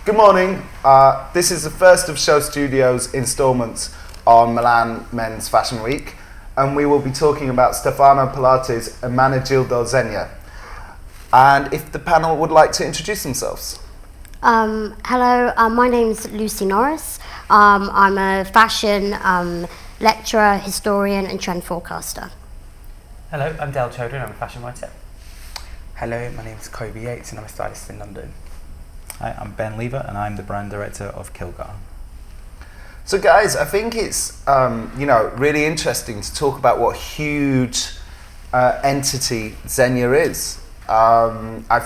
Good morning. This is the first of Show Studios' instalments on Milan Men's Fashion Week, and we will be talking about Stefano Pilati's Ermenegildo Zegna. And if the panel would like to introduce themselves. Hello, my name's Lucy Norris. I'm a fashion lecturer, historian and trend forecaster. Hello, I'm Dal Chodha and I'm a fashion writer. Hello, my name's Cobbie Yates and I'm a stylist in London. Hi, I'm Ben Leaver and I'm the brand director of Kilgour. So guys, I think it's really interesting to talk about what huge entity Zegna is. I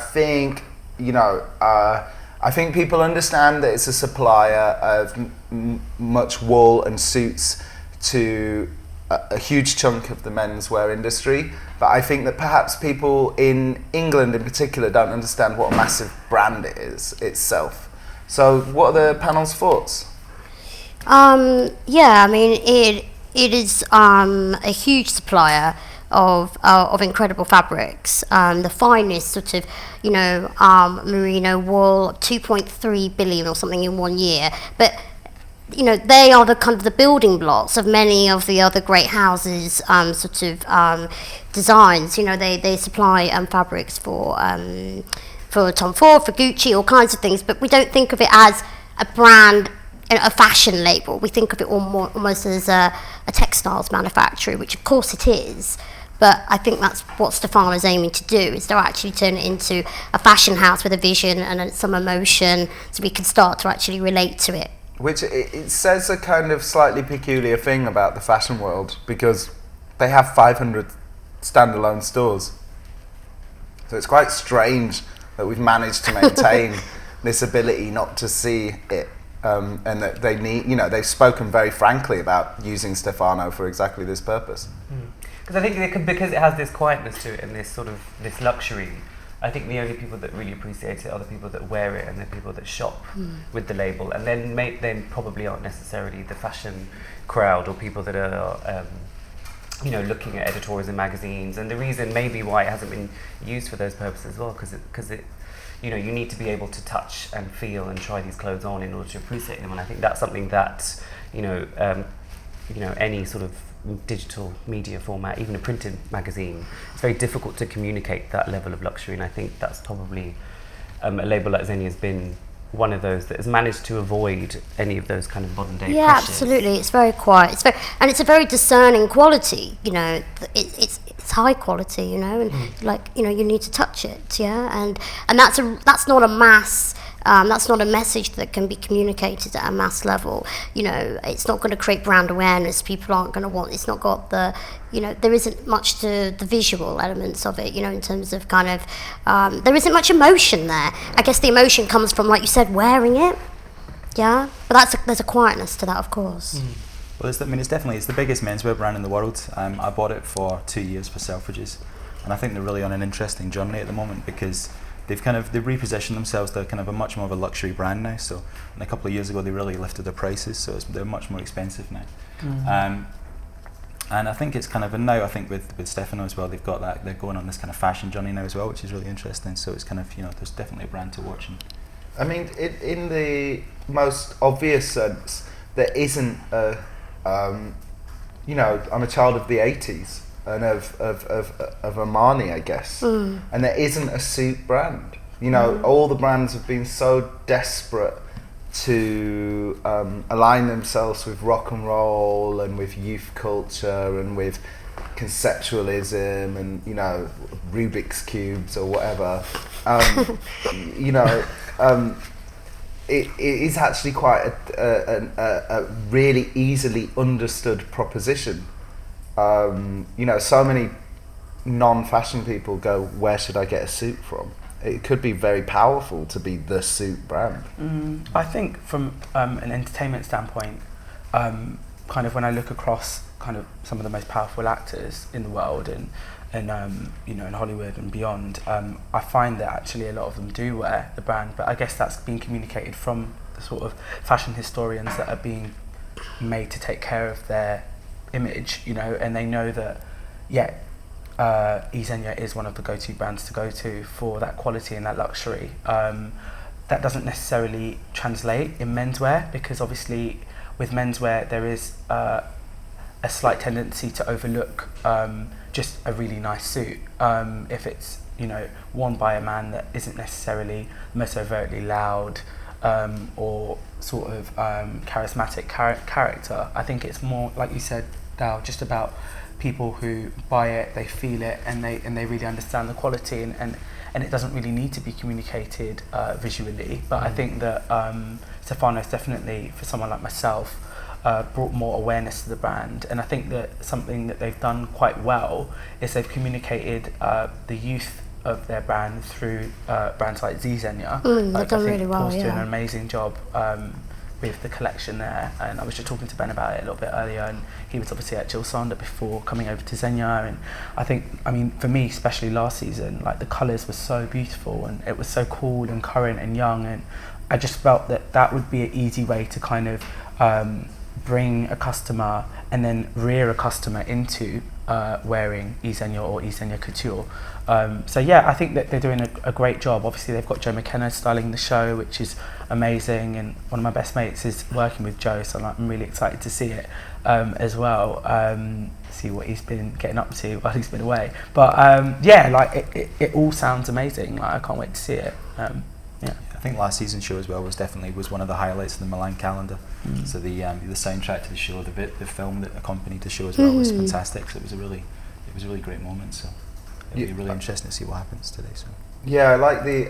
think people understand that it's a supplier of much wool and suits to a huge chunk of the menswear industry, but I think that perhaps people in England in particular don't understand what a massive brand it is itself. So what are the panel's thoughts? It is a huge supplier of incredible fabrics, the finest sort of, merino wool, 2.3 billion or something in 1 year. But they are the kind of the building blocks of many of the other great houses, designs. They supply fabrics for Tom Ford, for Gucci, all kinds of things. But we don't think of it as a brand, a fashion label. We think of it almost as a textiles manufacturer, which of course it is. But I think that's what Stefano's aiming to do, is to actually turn it into a fashion house with a vision and some emotion, so we can start to actually relate to it. Which it says a kind of slightly peculiar thing about the fashion world, because they have 500 standalone stores. So it's quite strange that we've managed to maintain this ability not to see it. And that they need, they've spoken very frankly about using Stefano for exactly this purpose. Because I think because it has this quietness to it and this luxury, I think the only people that really appreciate it are the people that wear it and the people that shop with the label, and then probably aren't necessarily the fashion crowd or people that are looking at editorials in magazines. And the reason maybe why it hasn't been used for those purposes as well, because it you need to be able to touch and feel and try these clothes on in order to appreciate them. And I think that's something that any sort of digital media format, even a printed magazine, it's very difficult to communicate that level of luxury. And I think that's probably a label like Zegna has been one of those that has managed to avoid any of those kind of modern day pressures. Absolutely. It's very quiet. It's a very discerning quality. It's high quality. And you need to touch it. And that's not a mass. That's not a message that can be communicated at a mass level. It's not going to create brand awareness. People aren't going to want. It's not got the. There isn't much to the visual elements of it. In terms of kind of, there isn't much emotion there. I guess the emotion comes from, like you said, wearing it. Yeah, but there's a quietness to that, of course. Well, it's the biggest menswear brand in the world. I bought it for 2 years for Selfridges, and I think they're really on an interesting journey at the moment, because they've repositioned themselves. They're kind of a much more of a luxury brand now. So, and a couple of years ago, they really lifted their prices, so they're much more expensive now. And I think it's kind of, and now I think with Stefano as well, they've got that, they're going on this kind of fashion journey now as well, which is really interesting. So it's kind of, there's definitely a brand to watch. I mean, in the most obvious sense, there isn't I'm a child of the 80s and of Armani, I guess, and there isn't a suit brand. All the brands have been so desperate to align themselves with rock and roll and with youth culture and with conceptualism and Rubik's cubes or whatever. It is actually quite a really easily understood proposition. So many non-fashion people go, where should I get a suit from? It could be very powerful to be the suit brand. I think from an entertainment standpoint, kind of when I look across kind of some of the most powerful actors in the world and in Hollywood and beyond, I find that actually a lot of them do wear the brand, but I guess that's being communicated from the sort of fashion historians that are being made to take care of their image, and they know that, Zegna is one of the go-to brands to go to for that quality and that luxury. that doesn't necessarily translate in menswear, because obviously with menswear there is a slight tendency to overlook just a really nice suit if it's, you know, worn by a man that isn't necessarily most overtly loud or sort of charismatic character. I think it's more, like you said, Dal, just about people who buy it, they feel it, and they really understand the quality, and it doesn't really need to be communicated visually. But I think that Stefano's definitely, for someone like myself, brought more awareness to the brand. And I think that something that they've done quite well is they've communicated the youth of their brand through brands like Z Zegna. They've done really well, Paul's doing an yeah. amazing job with the collection there, and I was just talking to Ben about it a little bit earlier, and he was obviously at Jill Sander before coming over to Zegna, and I mean for me, especially last season, like the colours were so beautiful and it was so cool and current and young, and I just felt that that would be an easy way to kind of bring a customer and then rear a customer into wearing Zegna or Zegna Couture. So yeah, I think that they're doing a great job. Obviously they've got Joe McKenna styling the show, which is amazing, and one of my best mates is working with Joe, so I'm really excited to see it as well, see what he's been getting up to while he's been away. But yeah, like it all sounds amazing. Like I can't wait to see it. Yeah. I think last season's show as well was one of the highlights of the Milan calendar. So the soundtrack to the show, the film that accompanied the show as well was fantastic. So it was a really great moment. So it'll be really interesting to see what happens today. So yeah, I like the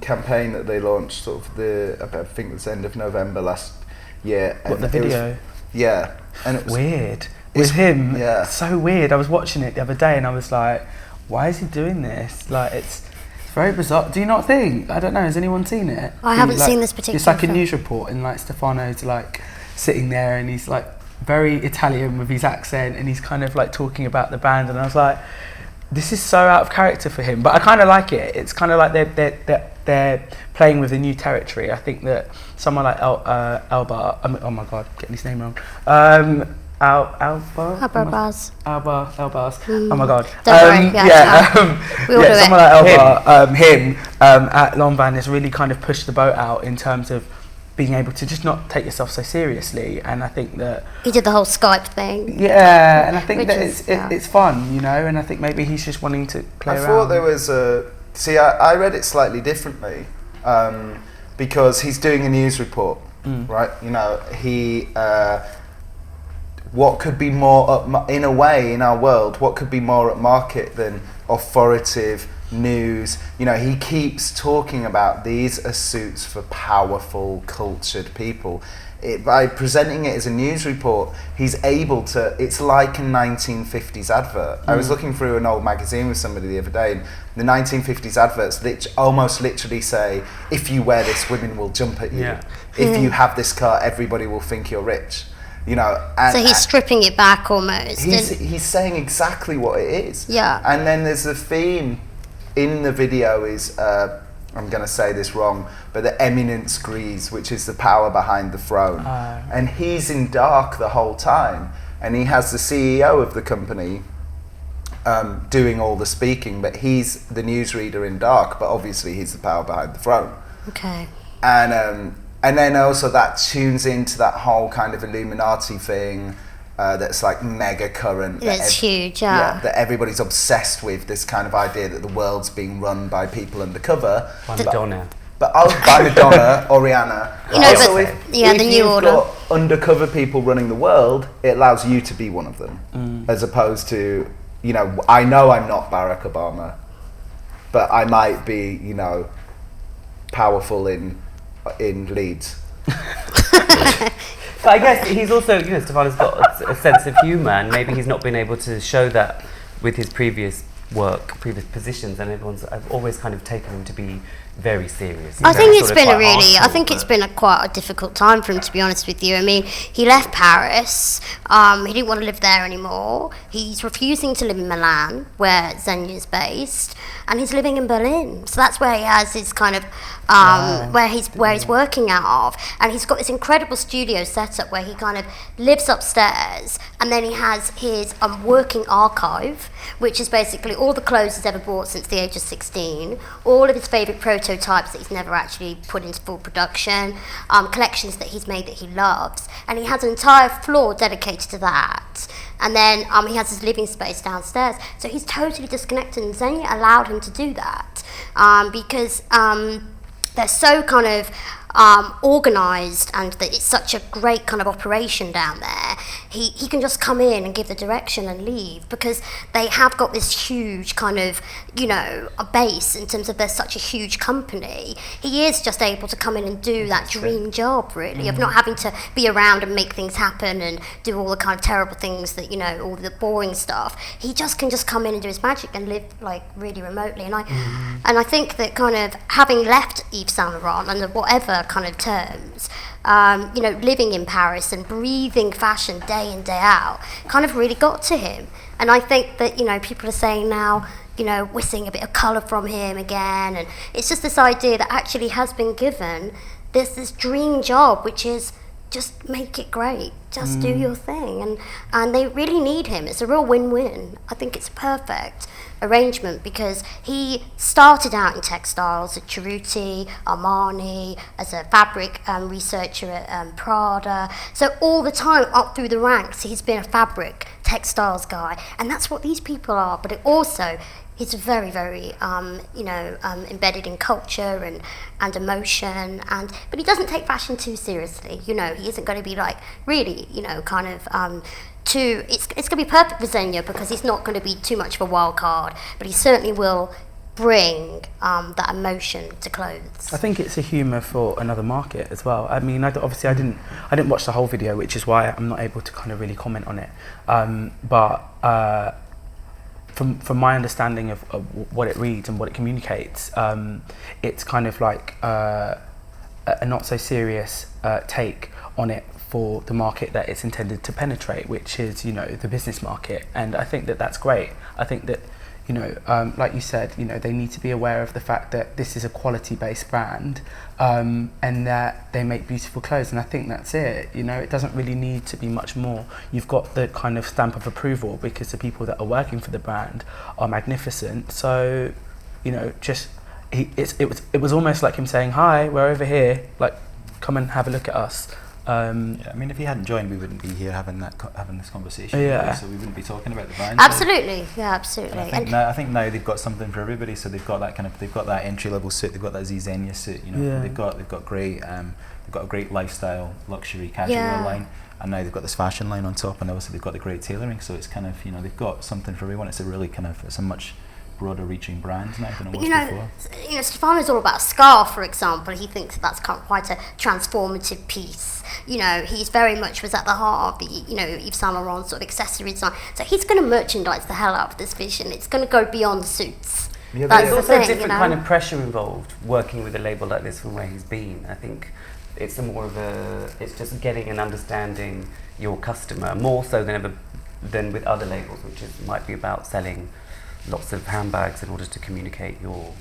campaign that they launched. Sort of I think it was end of November last year. What, the video? Yeah, and it was weird with him. Yeah, so weird. I was watching it the other day and I was like, why is he doing this? Like it's very bizarre. Do you not think? I don't know. Has anyone seen it? I haven't seen this particular It's like film. a news report, and like Stefano's like sitting there, and he's like very Italian with his accent, and he's kind of like talking about the band, and I was like, this is so out of character for him. But I kind of like it. It's kind of like they're playing with a new territory. I think that someone like Alba. Oh my God, getting his name wrong. Albaz. Oh my God. Don't worry, we all do someone it. like Alba, him at Longvan has really kind of pushed the boat out in terms of being able to just not take yourself so seriously. And I think that He did the whole Skype thing. yeah, and I think Which that is- it's fun, you know. And I think maybe he's just wanting to play I around. thought there was I read it slightly differently because he's doing a news report, right? You know, he. What could be more, in a way, in our world, what could be more at market than authoritative news? You know, he keeps talking about these are suits for powerful, cultured people. By presenting it as a news report, he's able to, it's like a 1950s advert. I was looking through an old magazine with somebody the other day, and the 1950s adverts almost literally say, if you wear this, women will jump at you. Yeah. If you have this car, everybody will think you're rich. You know, and So he's stripping it back almost. he's saying exactly what it is. Yeah. And then there's a theme in the video is I'm going to say this wrong, but the eminence grise, which is the power behind the throne. And he's in dark the whole time, and he has the CEO of the company doing all the speaking, but he's the newsreader in dark, but obviously he's the power behind the throne. Okay. And then also that tunes into that whole kind of Illuminati thing that's like mega current. It's huge, yeah. That everybody's obsessed with, this kind of idea that the world's being run by people undercover. By Madonna. By Madonna or Rihanna. You know, Also, but- yeah, the if new you've order. got undercover people running the world, it allows you to be one of them. As opposed to, you know I'm not Barack Obama, but I might be, you know, powerful in Leeds. But I guess he's also, you know, Stefano's got a sense of humour, and maybe he's not been able to show that with his previous work, previous positions, and I've always kind of taken him to be very serious. I think it's sort of been quite I hardcore, think it's but- been quite a difficult time for him, to be honest with you. I mean, he left Paris. He didn't want to live there anymore. He's refusing to live in Milan, where Zegna is based, and he's living in Berlin. So that's where he has his kind of where he's working out of, and he's got this incredible studio setup where he kind of lives upstairs, and then he has his working archive, which is basically all the clothes he's ever bought since the age of 16, all of his favourite prototypes that he's never actually put into full production, collections that he's made that he loves, and he has an entire floor dedicated to that. And then he has his living space downstairs. So he's totally disconnected, and Zegna allowed him to do that because they're so kind of organised, and that it's such a great kind of operation down there. He can just come in and give the direction and leave, because they have got this huge kind of, you know, a base in terms of they're such a huge company. He is just able to come in and do that dream job, really, of not having to be around and make things happen and do all the kind of terrible things that, you know, all the boring stuff. He just can just come in and do his magic and live like really remotely. And I think that kind of having left Yves Saint Laurent under whatever kind of terms, you know, living in Paris and breathing fashion day in, day out, kind of really got to him. And I think that, you know, people are saying now, you know, we're seeing a bit of colour from him again, and it's just this idea that actually has been given this dream job, which is just make it great, just do your thing, and they really need him. It's a real win-win. I think it's perfect arrangement, because he started out in textiles at Cerruti, Armani, as a fabric researcher at Prada. So all the time up through the ranks, he's been a fabric textiles guy, and that's what these people are. But it also, he's very, very, you know, embedded in culture and emotion, but he doesn't take fashion too seriously. You know, he isn't going to be like really, you know, kind of it's going to be perfect for Zegna, because he's not going to be too much of a wild card, but he certainly will bring that emotion to clothes. I think it's a humour for another market as well. I mean, obviously I didn't watch the whole video, which is why I'm not able to kind of really comment on it. But from my understanding of what it reads and what it communicates, it's kind of like a not so serious take on it for the market that it's intended to penetrate, which is, you know, the business market. And I think that that's great. I think that, you know, like you said, you know, they need to be aware of the fact that this is a quality-based brand, and that they make beautiful clothes. And I think that's it. You know, it doesn't really need to be much more. You've got the kind of stamp of approval, because the people that are working for the brand are magnificent. So, you know, just it was almost like him saying, "Hi, we're over here. Like, come and have a look at us." Yeah, I mean, if he hadn't joined, we wouldn't be here having this conversation. Yeah. Really, so we wouldn't be talking about the brand. Absolutely, yeah, absolutely. I think now they've got something for everybody. So they've got that entry level suit. They've got that Z Zegna suit. You know, Yeah. they've got a great lifestyle, luxury, casual line, and now they've got this fashion line on top, and obviously they've got the great tailoring. So it's kind of, you know, they've got something for everyone. It's a much broader reaching brand now than it was before. You know, Stefano's all about a scarf, for example. He thinks that's quite a transformative piece. You know, he's very much was at the heart of the, you know, Yves Saint Laurent sort of accessory design. So he's going to merchandise the hell out of this vision. It's going to go beyond suits. Yeah, That's There's the also thing, a different you know? kind of pressure involved working with a label like this from where he's been. I think it's it's just getting and understanding your customer more so than with other labels, which might be about selling lots of handbags in order to communicate your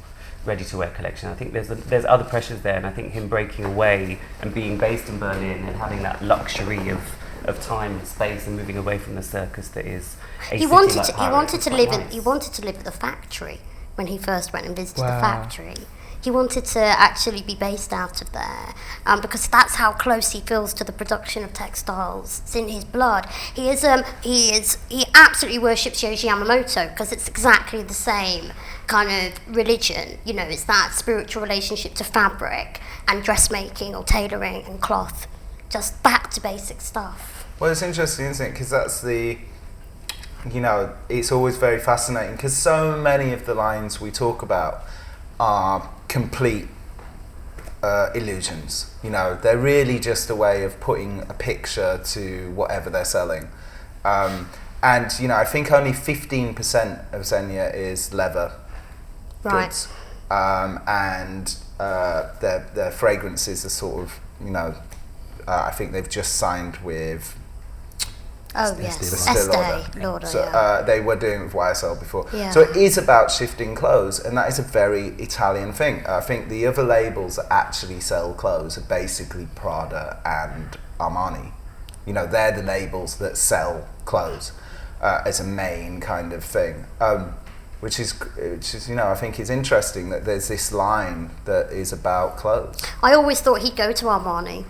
ready-to-wear collection. I think there's other pressures there, and I think him breaking away and being based in Berlin and having that luxury of time and space and moving away from the circus that is a He city wanted like to Paris is quite nice. he wanted to live at the factory when he first went and visited the Wow. factory. He wanted to actually be based out of there, because that's how close he feels to the production of textiles. It's in his blood. He absolutely worships Yohji Yamamoto, because it's exactly the same kind of religion. You know, it's that spiritual relationship to fabric and dressmaking or tailoring and cloth, just back to basic stuff. Well, it's interesting, isn't it? Because that's you know, it's always very fascinating, because so many of the lines we talk about are complete illusions. You know, they're really just a way of putting a picture to whatever they're selling. And, you know, I think only 15% of Zegna is leather goods. And their fragrances are sort of, you know, I think they've just signed with Oh yes, Estee Lauder. So Yeah. they were doing it with YSL before. Yeah. So it is about shifting clothes, and that is a very Italian thing. I think the other labels that actually sell clothes are basically Prada and Armani. You know, they're the labels that sell clothes as a main kind of thing. which is I think is interesting that there's this line that is about clothes. I always thought he'd go to Armani.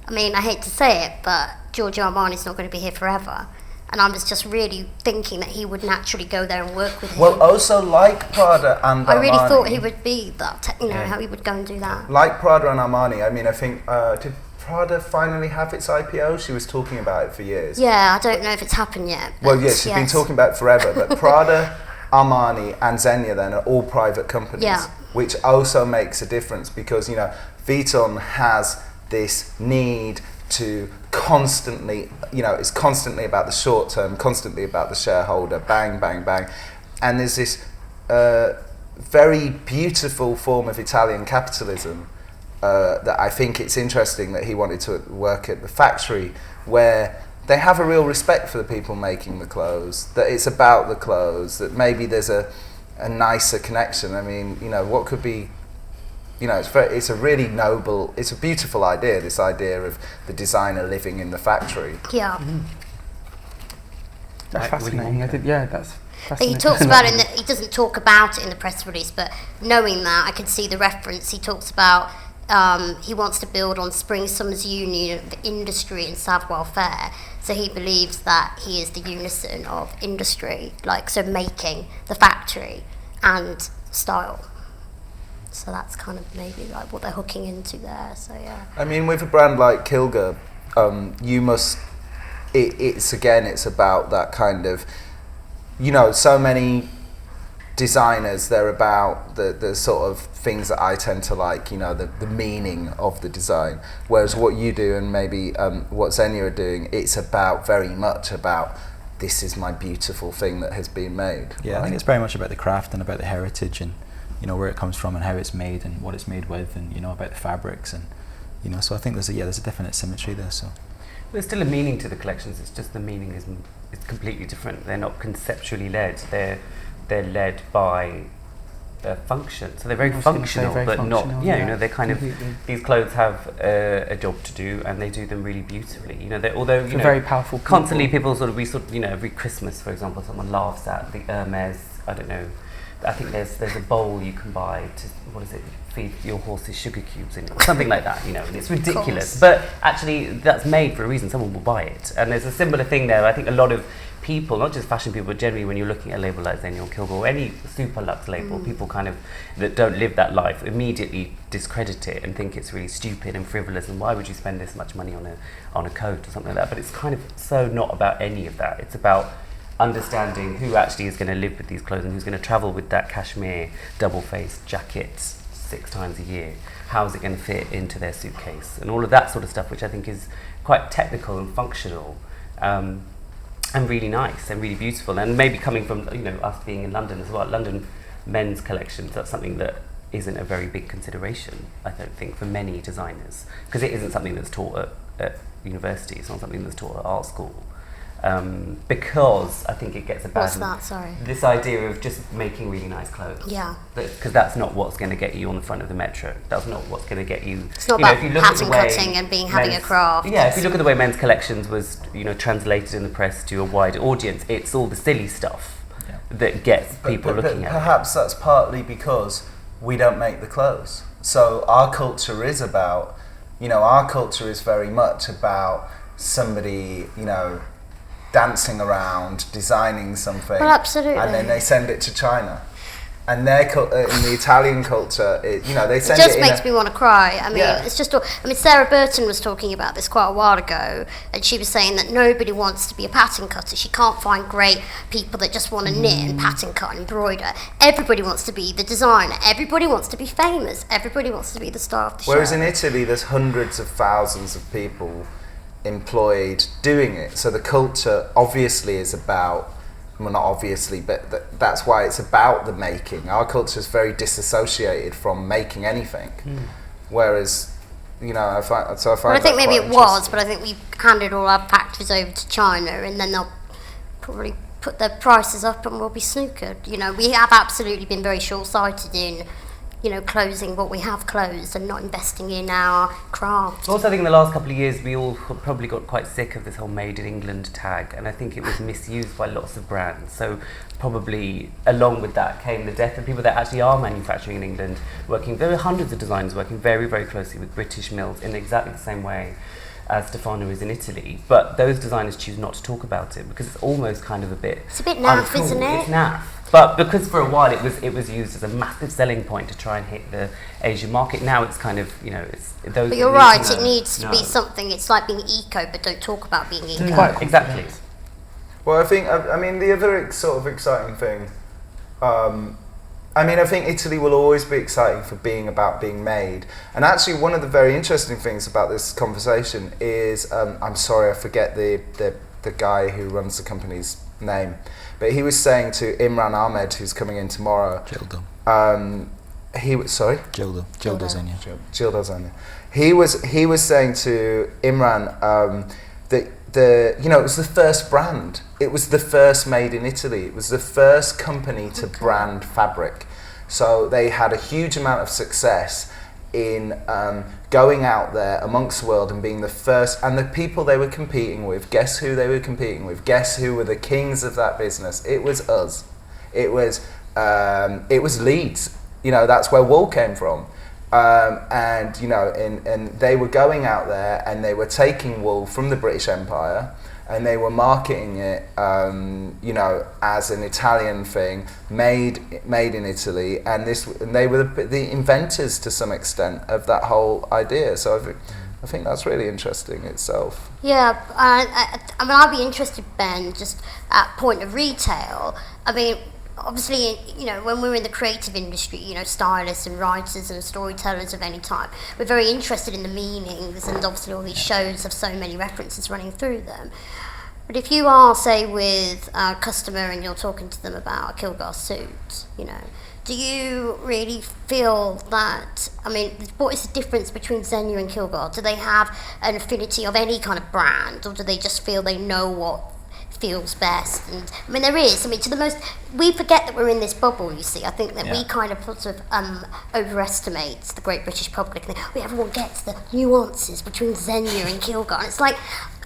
I mean, I hate to say it, but Giorgio Armani's not going to be here forever. And I was just really thinking that he would naturally go there and work with him. Well, also like Prada and Armani. I really thought he would be that, how he would go and do that. Like Prada and Armani, I mean, I think, did Prada finally have its IPO? She was talking about it for years. Yeah, I don't know if it's happened yet. Well, yes, she's been talking about it forever, but Prada, Armani and Zegna then are all private companies, which also makes a difference because, Vuitton has this need to constantly, it's constantly about the short term, constantly about the shareholder, bang, bang, bang. And there's this very beautiful form of Italian capitalism that I think it's interesting that he wanted to work at the factory where they have a real respect for the people making the clothes, that it's about the clothes, that maybe there's a nicer connection. I mean, what could be, it's a really noble, it's a beautiful idea, this idea of the designer living in the factory. Yeah. That's fascinating. That's fascinating. He talks about it, he doesn't talk about it in the press release, but knowing that, I can see the reference. He talks about he wants to build on Spring-Summer's union of industry and savoir-faire. So he believes that he is the unison of industry, so making, the factory, and style. So that's kind of maybe what they're hooking into there. So yeah. I mean, with a brand like Kilgour, you must. It's about that kind of, so many designers. They're about the sort of things that I tend to like. The meaning of the design. Whereas what you do and maybe what Zegna are doing, it's very much about. This is my beautiful thing that has been made. Yeah, right? I think it's very much about the craft and about the heritage and. Where it comes from and how it's made and what it's made with and about the fabrics and so I think there's a definite symmetry there. So there's still a meaning to the collections, it's just the meaning is completely different. They're not conceptually led, they're led by a function, so they're very functional, but not they're kind of, these clothes have a job to do and they do them really beautifully. Although very powerful constantly people every Christmas, for example, someone laughs at the Hermes, I don't know, I think there's a bowl you can buy to feed your horses sugar cubes in it, or something like that, and it's ridiculous. But actually, that's made for a reason. Someone will buy it, and there's a similar thing there. I think a lot of people, not just fashion people, but generally when you're looking at a label like Zegna or Kilgour or any super luxe label, people kind of that don't live that life immediately discredit it and think it's really stupid and frivolous. And why would you spend this much money on a coat or something like that? But it's kind of so not about any of that. It's about understanding who actually is going to live with these clothes and who's going to travel with that cashmere double-faced jacket 6 times a year. How is it going to fit into their suitcase? And all of that sort of stuff, which I think is quite technical and functional and really nice and really beautiful. And maybe coming from us being in London as well, London men's collections, that's something that isn't a very big consideration, I don't think, for many designers, because it isn't something that's taught at university, it's not something that's taught at art school. Because I think it gets a bad... What's that, sorry? This idea of just making really nice clothes. Yeah. Because that's not what's going to get you on the front of the metro. That's not what's going to get you... It's not about pattern cutting and having a craft. Yeah, if you look at the way men's collections was, translated in the press to a wider audience, it's all the silly stuff that gets people looking at it. Perhaps that's partly because we don't make the clothes. So our culture is about... our culture is very much about somebody, dancing around, designing something, well, absolutely, and then they send it to China. And their in the Italian culture, they send it. It just makes me want to cry. I mean, it's just. I mean, Sarah Burton was talking about this quite a while ago, and she was saying that nobody wants to be a pattern cutter. She can't find great people that just want to knit and pattern cut and embroider. Everybody wants to be the designer. Everybody wants to be famous. Everybody wants to be the star of the show. Whereas in Italy, there's hundreds of thousands of people employed doing it. So the culture obviously is about, well, not obviously, but that's why it's about the making. Our culture is very disassociated from making anything. Whereas, I find I think maybe it was, but I think we handed all our factories over to China, and then they'll probably put their prices up and we'll be snookered. We have absolutely been very short-sighted in closing what we have closed and not investing in our craft. Also, I think in the last couple of years we all probably got quite sick of this whole Made in England tag, and I think it was misused by lots of brands. So probably along with that came the death of people that actually are manufacturing in England, there are hundreds of designers working very, very closely with British mills in exactly the same way as Stefano is in Italy, but those designers choose not to talk about it because it's almost kind of it's a bit naff, uncool. Isn't it? It's naff. But because for a while it was used as a massive selling point to try and hit the Asian market, now it's kind of, it's those. But you're right, it needs to be something. It's like being eco, but don't talk about being eco. Exactly. Well, I think, the other sort of exciting thing, I think Italy will always be exciting for being about being made. And actually, one of the very interesting things about this conversation is, I'm sorry, I forget the guy who runs the company's name, but he was saying to Imran Ahmed, who's coming in tomorrow. Gildo. Gildo Zegna. Gildo Zegna. He was saying to Imran that it was the first brand. It was the first made in Italy. It was the first company to brand fabric. So they had a huge amount of success in going out there amongst the world and being the first. And the people they were competing with, guess who they were competing with? Guess who were the kings of that business? It was us. It was Leeds. That's where wool came from. And they were going out there and they were taking wool from the British Empire and they were marketing it, as an Italian thing, made in Italy, and they were the inventors to some extent of that whole idea. So I think that's really interesting itself. Yeah, I'd be interested, Ben, just at point of retail. Obviously, when we're in the creative industry, stylists and writers and storytellers of any type, we're very interested in the meanings, and obviously all these shows have so many references running through them. But if you are, say, with a customer and you're talking to them about a Kilgour suit, do you really feel that, what is the difference between Zegna and Kilgour? Do they have an affinity of any kind of brand, or do they just feel they know what feels best? And there is, we forget that we're in this bubble, you see. I think that we kind of sort of overestimate the great British public. Everyone gets the nuances between Zegna and Kilgour. And it's like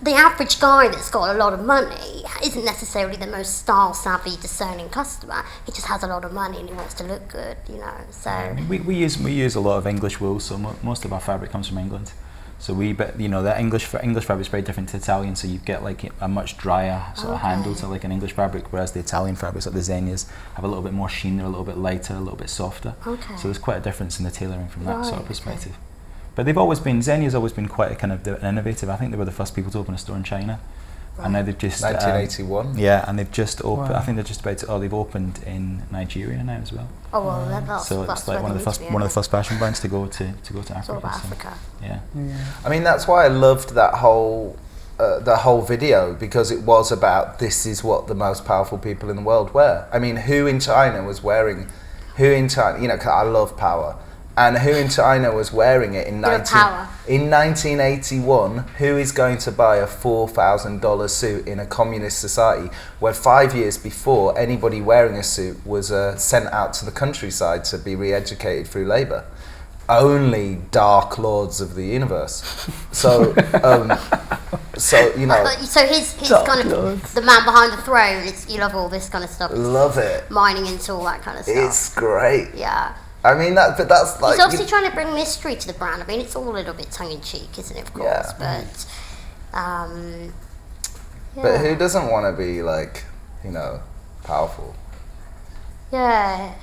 the average guy that's got a lot of money isn't necessarily the most style savvy, discerning customer. He just has a lot of money and he wants to look good, So we use a lot of English wool, so most of our fabric comes from England. So the English fabric is very different to Italian. So you get like a much drier sort of handle to like an English fabric, whereas the Italian fabrics, like the Zegnas, have a little bit more sheen. They're a little bit lighter, a little bit softer. Okay. So there's quite a difference in the tailoring from that sort of perspective. But Zegna's always been quite a kind of an innovative. I think they were the first people to open a store in China. Right. And now they've just 1981. And they've just opened. Wow. I think they're just about to. They've opened in Nigeria now as well. Oh well, that's it's like one of the first fashion brands to go to Africa. It's all about Africa. Yeah. That's why I loved that whole the whole video, because it was about this is what the most powerful people in the world wear. Who in China was wearing? Who in China? 'Cause I love power. And who in China was wearing it in 1981? Who is going to buy a $4,000 suit in a communist society where 5 years before anybody wearing a suit was sent out to the countryside to be re-educated through labour? Only dark lords of the universe. So, So his kind of the man behind the throne. You love all this kind of stuff. Love it. Mining into all that kind of stuff. It's great. Yeah. That's like... He's obviously trying to bring mystery to the brand. It's all a little bit tongue-in-cheek, isn't it, of course? Yeah. But who doesn't want to be, powerful? Yeah.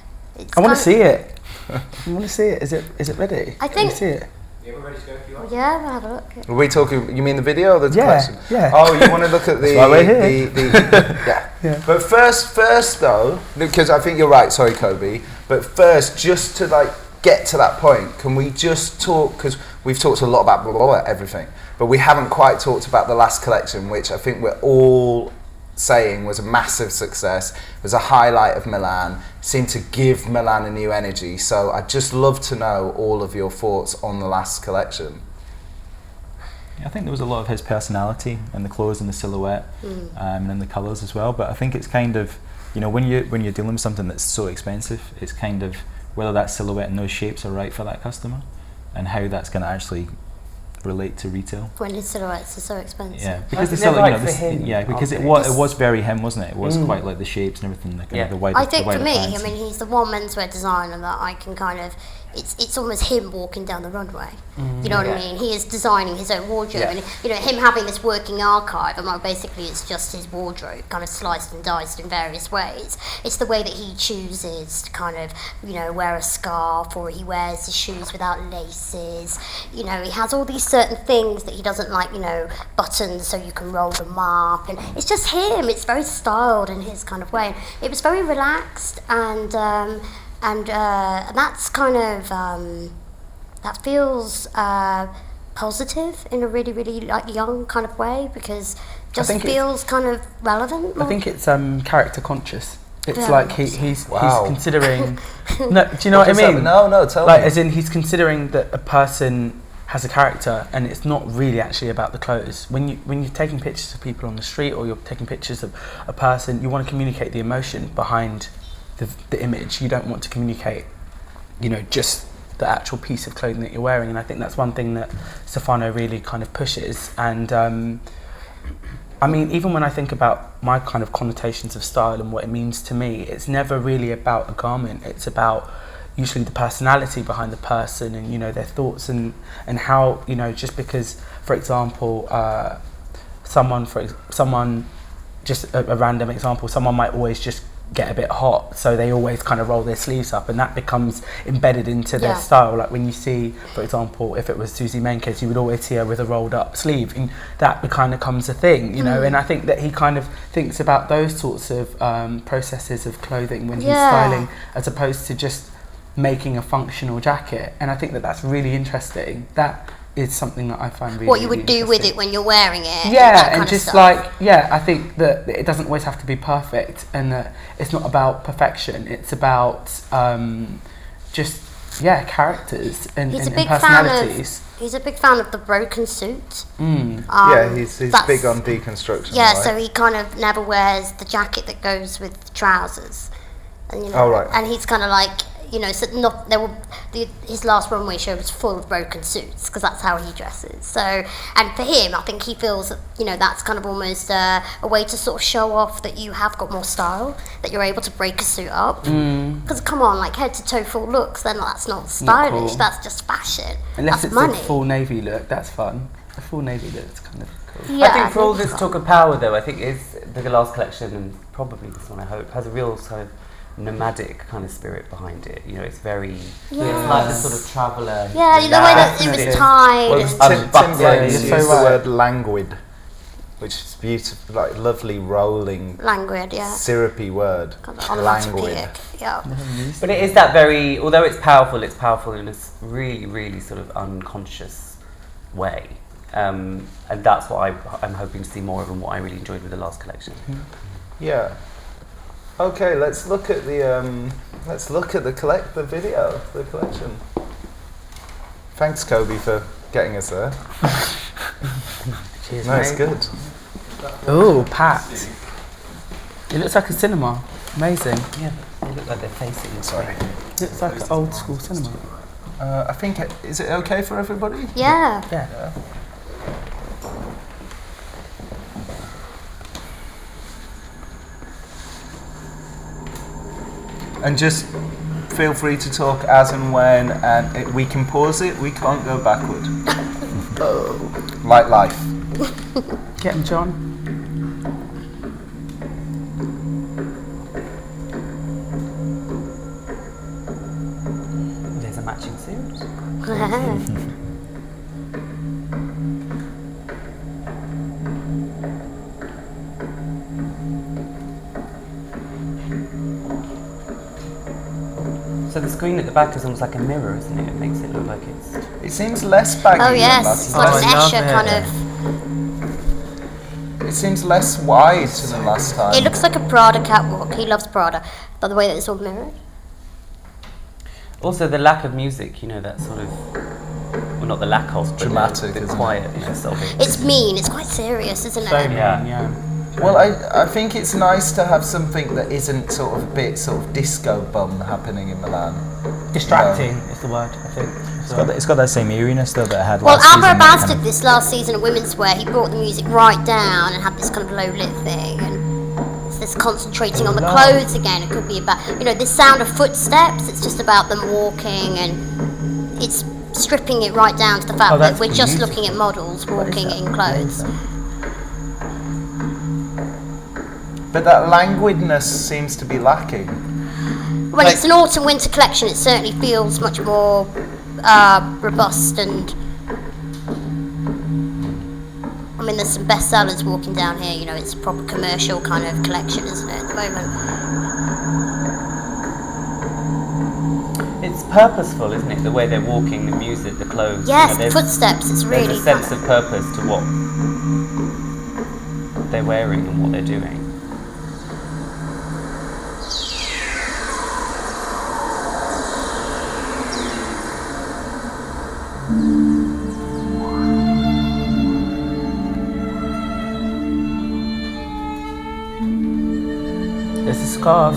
I want to see it. I want to see it. Is it ready? I think... see it. Yeah, we're ready to go if you are. Yeah, we'll have a look. Are we talking... You mean the video or the collection? Yeah. Oh, you want to look at the... That's why we're here. Yeah. But first though, because I think you're right, sorry, Kobe, but first, just to get to that point, can we just talk, because we've talked a lot about blah, blah, blah, everything, but we haven't quite talked about the last collection, which I think we're all saying was a massive success, was a highlight of Milan, seemed to give Milan a new energy. So I'd just love to know all of your thoughts on the last collection. I think there was a lot of his personality in the clothes and the silhouette, and in the colours as well. But I think it's kind of, when you're dealing with something that's so expensive, it's kind of whether that silhouette and those shapes are right for that customer, and how that's going to actually relate to retail. When his silhouettes are so expensive. Yeah, because the they're silhouette, right for him, because it aren't they? was very him, wasn't it? It was quite like the shapes and everything, the wider. I think the for wider me, pants. I mean, he's the one menswear designer that I can kind of. It's almost him walking down the runway. You know what I mean? He is designing his own wardrobe, and him having this working archive. And like basically, it's just his wardrobe, kind of sliced and diced in various ways. It's the way that he chooses to kind of, wear a scarf, or he wears his shoes without laces. He has all these certain things that he doesn't like. Buttons so you can roll them up, and it's just him. It's very styled in his kind of way. It was very relaxed and. And that's kind of that feels positive in a really, really like young kind of way, because just feels kind of relevant. I think it's character conscious. It's Yeah. like he's considering. No, do you know what I mean? No, tell me. As in, he's considering that a person has a character, and it's not really actually about the clothes. When you're taking pictures of people on the street, or you're taking pictures of a person, you want to communicate the emotion behind the image. You don't want to communicate, just the actual piece of clothing that you're wearing. And I think that's one thing that Stefano really kind of pushes. And I mean, even when I think about my kind of connotations of style and what it means to me, it's never really about a garment. It's about usually the personality behind the person, and their thoughts and how, just because, for example, someone just a random example, someone might always just get a bit hot, so they always kind of roll their sleeves up, and that becomes embedded into their style. Like when you see, for example, if it was Susie Menkes, you would always see her with a rolled up sleeve, and that kind of becomes a thing, and I think that he kind of thinks about those sorts of processes of clothing when he's styling, as opposed to just making a functional jacket. And I think that that's really interesting. That is something that I find really, what you would really do with it when you're wearing it. Yeah, and just I think that it doesn't always have to be perfect, and that it's not about perfection. It's about characters and personalities. He's a big fan of the broken suit. He's big on deconstruction. Yeah, right? so he kind of never wears the jacket that goes with the trousers. And, and he's kind of like, so his last runway show was full of broken suits, because that's how he dresses. So, and for him, I think he feels that, that's kind of almost a way to sort of show off that you have got more style, that you're able to break a suit up. Because come on, like head to toe full looks, then that's not stylish, not cool. That's just fashion. Unless that's it's money. a full navy look, that's fun. A full navy look's kind of cool. Yeah, I think for all this talk of power, though, I think the last collection, and probably this one, I hope, has a real sort of nomadic kind of spirit behind it. It's very, it's like the sort of traveller. Yeah, the way that it was tied. Tim Blake used so the right. word languid, which is beautiful, like lovely rolling, languid, syrupy word. Languid. Yeah. But it is that very, although it's powerful in a really, really sort of unconscious way. And that's what I'm hoping to see more of, and what I really enjoyed with the last collection. Yeah. Okay, let's look at the the video, the collection. Thanks, Kobe, for getting us there. Cheers, That's mate. good. Oh, packed. It looks like a cinema. Amazing. Yeah, they look like they're facing. Sorry. It looks like an old school cinema. I think is it okay for everybody? Yeah. Yeah. And just feel free to talk as and when, and we can pause it. We can't go backward. Like life. Get him, John. There's a matching suit. So the screen at the back is almost like a mirror, isn't it? It makes it look like it's... It seems less baggy Oh than yes, last it's time. like an love Escher it. kind of. It seems less wide than last time. It looks like a Prada catwalk. He loves Prada, by the way that it's all mirrored. Also the lack of music, that sort of... Well, not the lack of, but Dramatic, the isn't it? quietness of it. It's mean. It's quite serious, isn't So it? mean, Yeah. yeah. Well, I think it's nice to have something that isn't sort of a bit sort of disco bum happening in Milan. Distracting is the word, I think. It's got that same eeriness though that it had Well, last season. Alvaro Baz did this last season at Women's Wear. He brought the music right down and had this kind of low lit thing, and it's this concentrating on the clothes again. It could be about, this sound of footsteps. It's just about them walking, and it's stripping it right down to the fact that we're just looking at models walking in clothes. But that languidness seems to be lacking. When it's an autumn-winter collection, it certainly feels much more robust, and I mean, there's some bestsellers walking down here. It's a proper commercial kind of collection, isn't it, at the moment? It's purposeful, isn't it? The way they're walking, the music, the clothes. Yes, the footsteps. It's really there's a sense of purpose to what they're wearing and what they're doing. There's a scarf.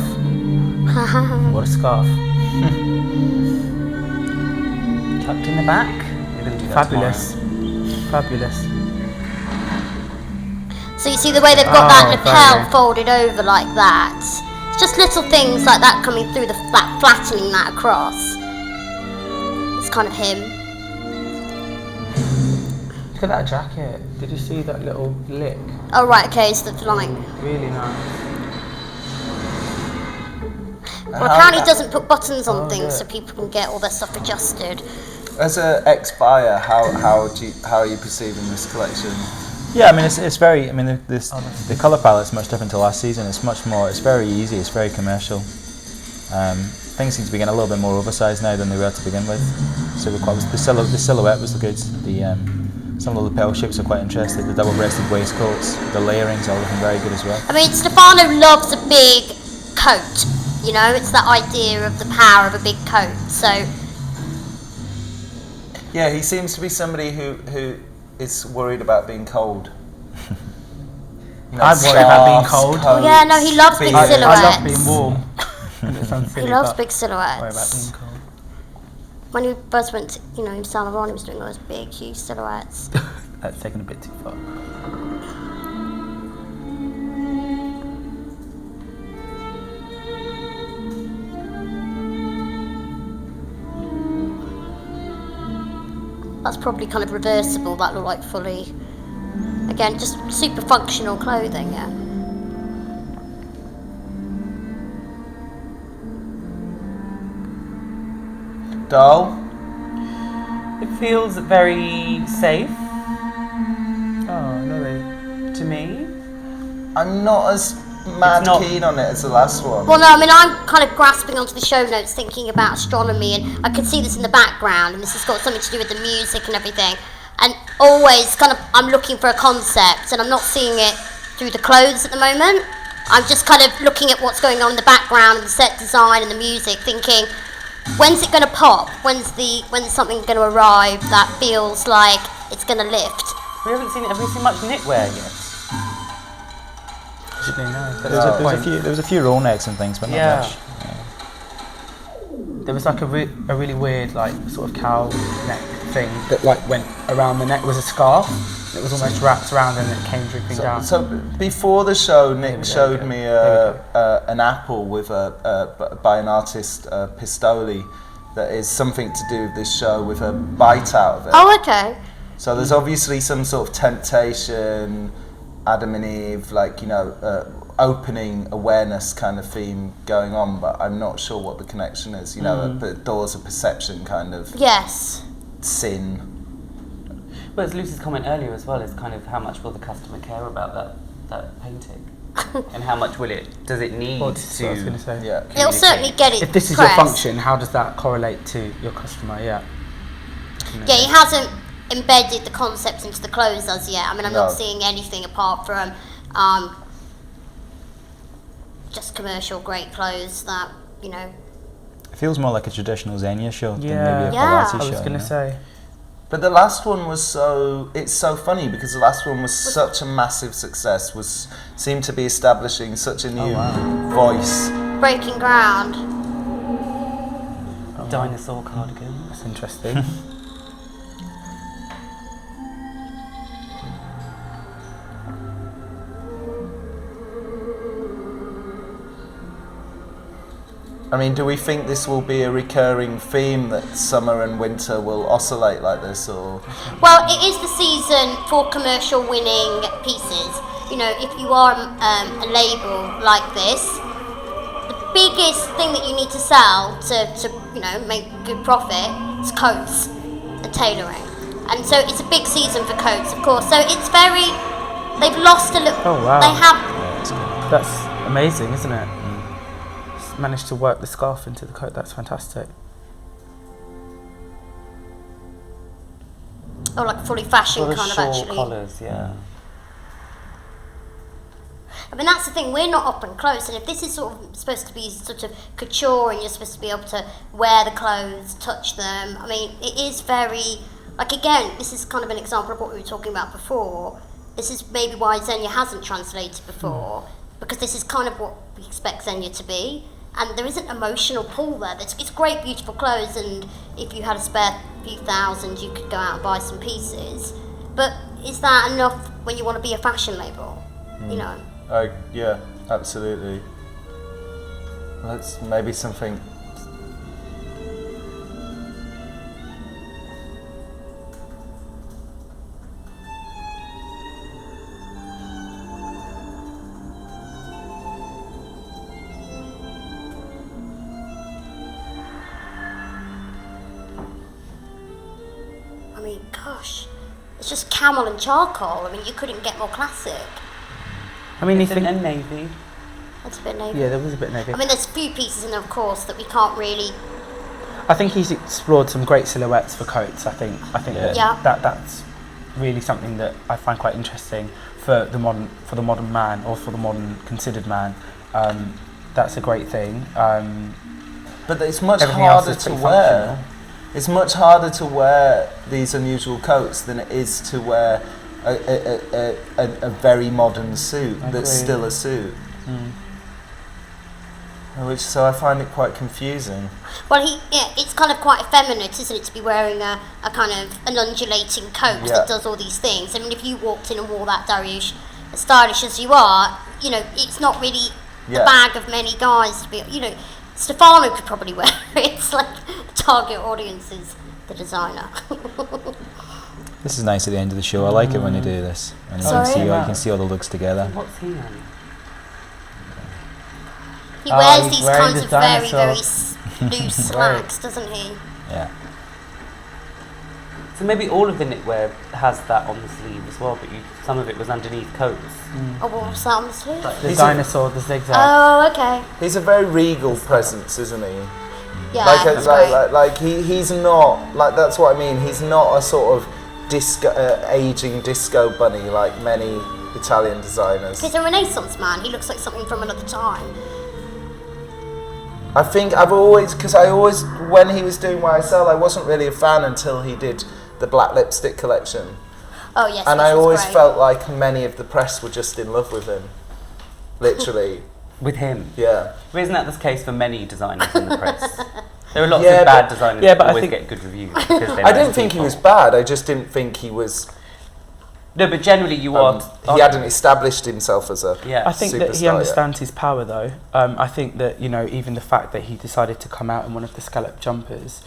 What a scarf. Tucked in the back. You're going to do that Fabulous. tomorrow. Fabulous. So you see the way they've got that lapel folded over like that. It's just little things like that coming through, flattening that across. It's kind of him. Look at that jacket. Did you see that little lick? Oh right, okay, so the like. Really nice. Well, apparently he doesn't put buttons on things so people can get all their stuff adjusted. As an ex-buyer, how are you perceiving this collection? Yeah, I mean it's very. I mean the colour palette's much different to last season. It's much more. It's very easy. It's very commercial. Things seem to be getting a little bit more oversized now than they were to begin with. So the silhouette was good. Some of the lapel shapes are quite interesting. The double-breasted waistcoats, the layerings are looking very good as well. I mean, Stefano loves a big coat. It's that idea of the power of a big coat. So yeah, he seems to be somebody who is worried about being cold. I'm worried about being cold. Oh yeah, no, he loves big silhouettes. I love being warm. It sounds silly, he loves but big silhouettes. Worry about being cold. When he first went to, in Saint Laurent, he was doing those big, huge silhouettes. That's taken a bit too far. That's probably kind of reversible. That look like fully, again, just super functional clothing. Yeah. Dal? It feels very safe. Oh, no. To me. I'm not as keen on it as the last one. Well, no, I mean, I'm kind of grasping onto the show notes, thinking about astronomy, and I can see this in the background, and this has got something to do with the music and everything. And always kind of, I'm looking for a concept, and I'm not seeing it through the clothes at the moment. I'm just kind of looking at what's going on in the background and the set design and the music, thinking, when's it going to pop? When's something going to arrive that feels like it's going to lift? Have we seen much knitwear yet? There was a few roll necks and things, but not much. Yeah. There was like a really weird like sort of cow neck thing that like went around the neck. It was a scarf. It was almost wrapped around and it came dripping down. So before the show, Nick showed me an apple with by an artist, Pistoli, that is something to do with this show with a bite out of it. Oh, okay. So there's obviously some sort of temptation, Adam and Eve, opening awareness kind of theme going on, but I'm not sure what the connection is. The doors of perception kind of sin. Well, it's Lucy's comment earlier as well, is kind of how much will the customer care about that painting? And how much does it need to... I was going to say. Yeah. It'll certainly get it. If this is your function, how does that correlate to your customer? Yeah. Yeah, he hasn't embedded the concept into the clothes as yet. I mean, I'm not seeing anything apart from just commercial great clothes that, It feels more like a traditional Zegna show than maybe a Yeah. Pilati show. I was going to say. But the last one was it's so funny because the last one was such a massive success, seemed to be establishing such a new voice. Breaking ground. Dinosaur cardigan. That's interesting. I mean, do we think this will be a recurring theme that summer and winter will oscillate like this, or? Well, it is the season for commercial winning pieces. You know, if you are a label like this, the biggest thing that you need to sell to you know, make good profit is coats and tailoring. And so it's a big season for coats, of course. So it's very, they've lost a little. Oh wow. They have. That's amazing, isn't it? Managed to work the scarf into the coat. That's fantastic. Oh, like fully fashion kind of short actually. collars, yeah. I mean, that's the thing, we're not up and close, and if this is sort of supposed to be sort of couture and you're supposed to be able to wear the clothes, touch them, I mean, it is very, like again, this is kind of an example of what we were talking about before. This is maybe why Zegna hasn't translated before, because this is kind of what we expect Zegna to be. And there is an emotional pull there. It's great, beautiful clothes, and if you had a spare few thousand, you could go out and buy some pieces. But is that enough when you want to be a fashion label? You know? Yeah, absolutely. That's maybe something. Gosh, it's just camel and charcoal. I mean, you couldn't get more classic. I mean, It's and navy. That's a bit navy. Yeah, there was a bit navy. I mean, there's a few pieces in there, of course, that we can't really. I think he's explored some great silhouettes for coats. I think that's really something that I find quite interesting for the modern man, or for the modern considered man. That's a great thing. But it's much Everything else harder is to pretty wear. functional. It's much harder to wear these unusual coats than it is to wear a very modern suit that's still a suit. So I find it quite confusing. Well, it's kind of quite effeminate, isn't it, to be wearing a kind of an undulating coat that does all these things. I mean, if you walked in and wore that, Daryoush, as stylish as you are, you know, it's not really the bag of many guys to be, you know. Stefano could probably wear it. It's like the target audience is the designer. This is nice at the end of the show. I like it when you do this. And you can see all the looks together. What's he on? He wears these wearing kinds the of very, dinosaur. very loose slacks, doesn't he? Yeah. So maybe all of the knitwear has that on the sleeve as well, but some of it was underneath coats. Oh, what was that on the sleeve? The dinosaur, the zigzag. Oh, okay. He's a very regal presence, isn't he? Yeah, Like, that's right. like he's not, like, that's what I mean, he's not a sort of aging disco bunny like many Italian designers. He's a Renaissance man. He looks like something from another time. I think when he was doing YSL, I wasn't really a fan until he did the black lipstick collection. Oh, yes. And which I was always great. felt like many of the press were just in love with him. Literally. With him? Yeah. Isn't that the case for many designers in the press? There are lots Yeah, of bad but- designers yeah, that but I always think- get good reviews. Because they're I nice didn't think he people. was bad, I just didn't think he was... No, but generally you are... he hadn't established himself as a Yeah. I think that he superstar understands his power, though. I think that, you know, even the fact that he decided to come out in one of the scallop jumpers,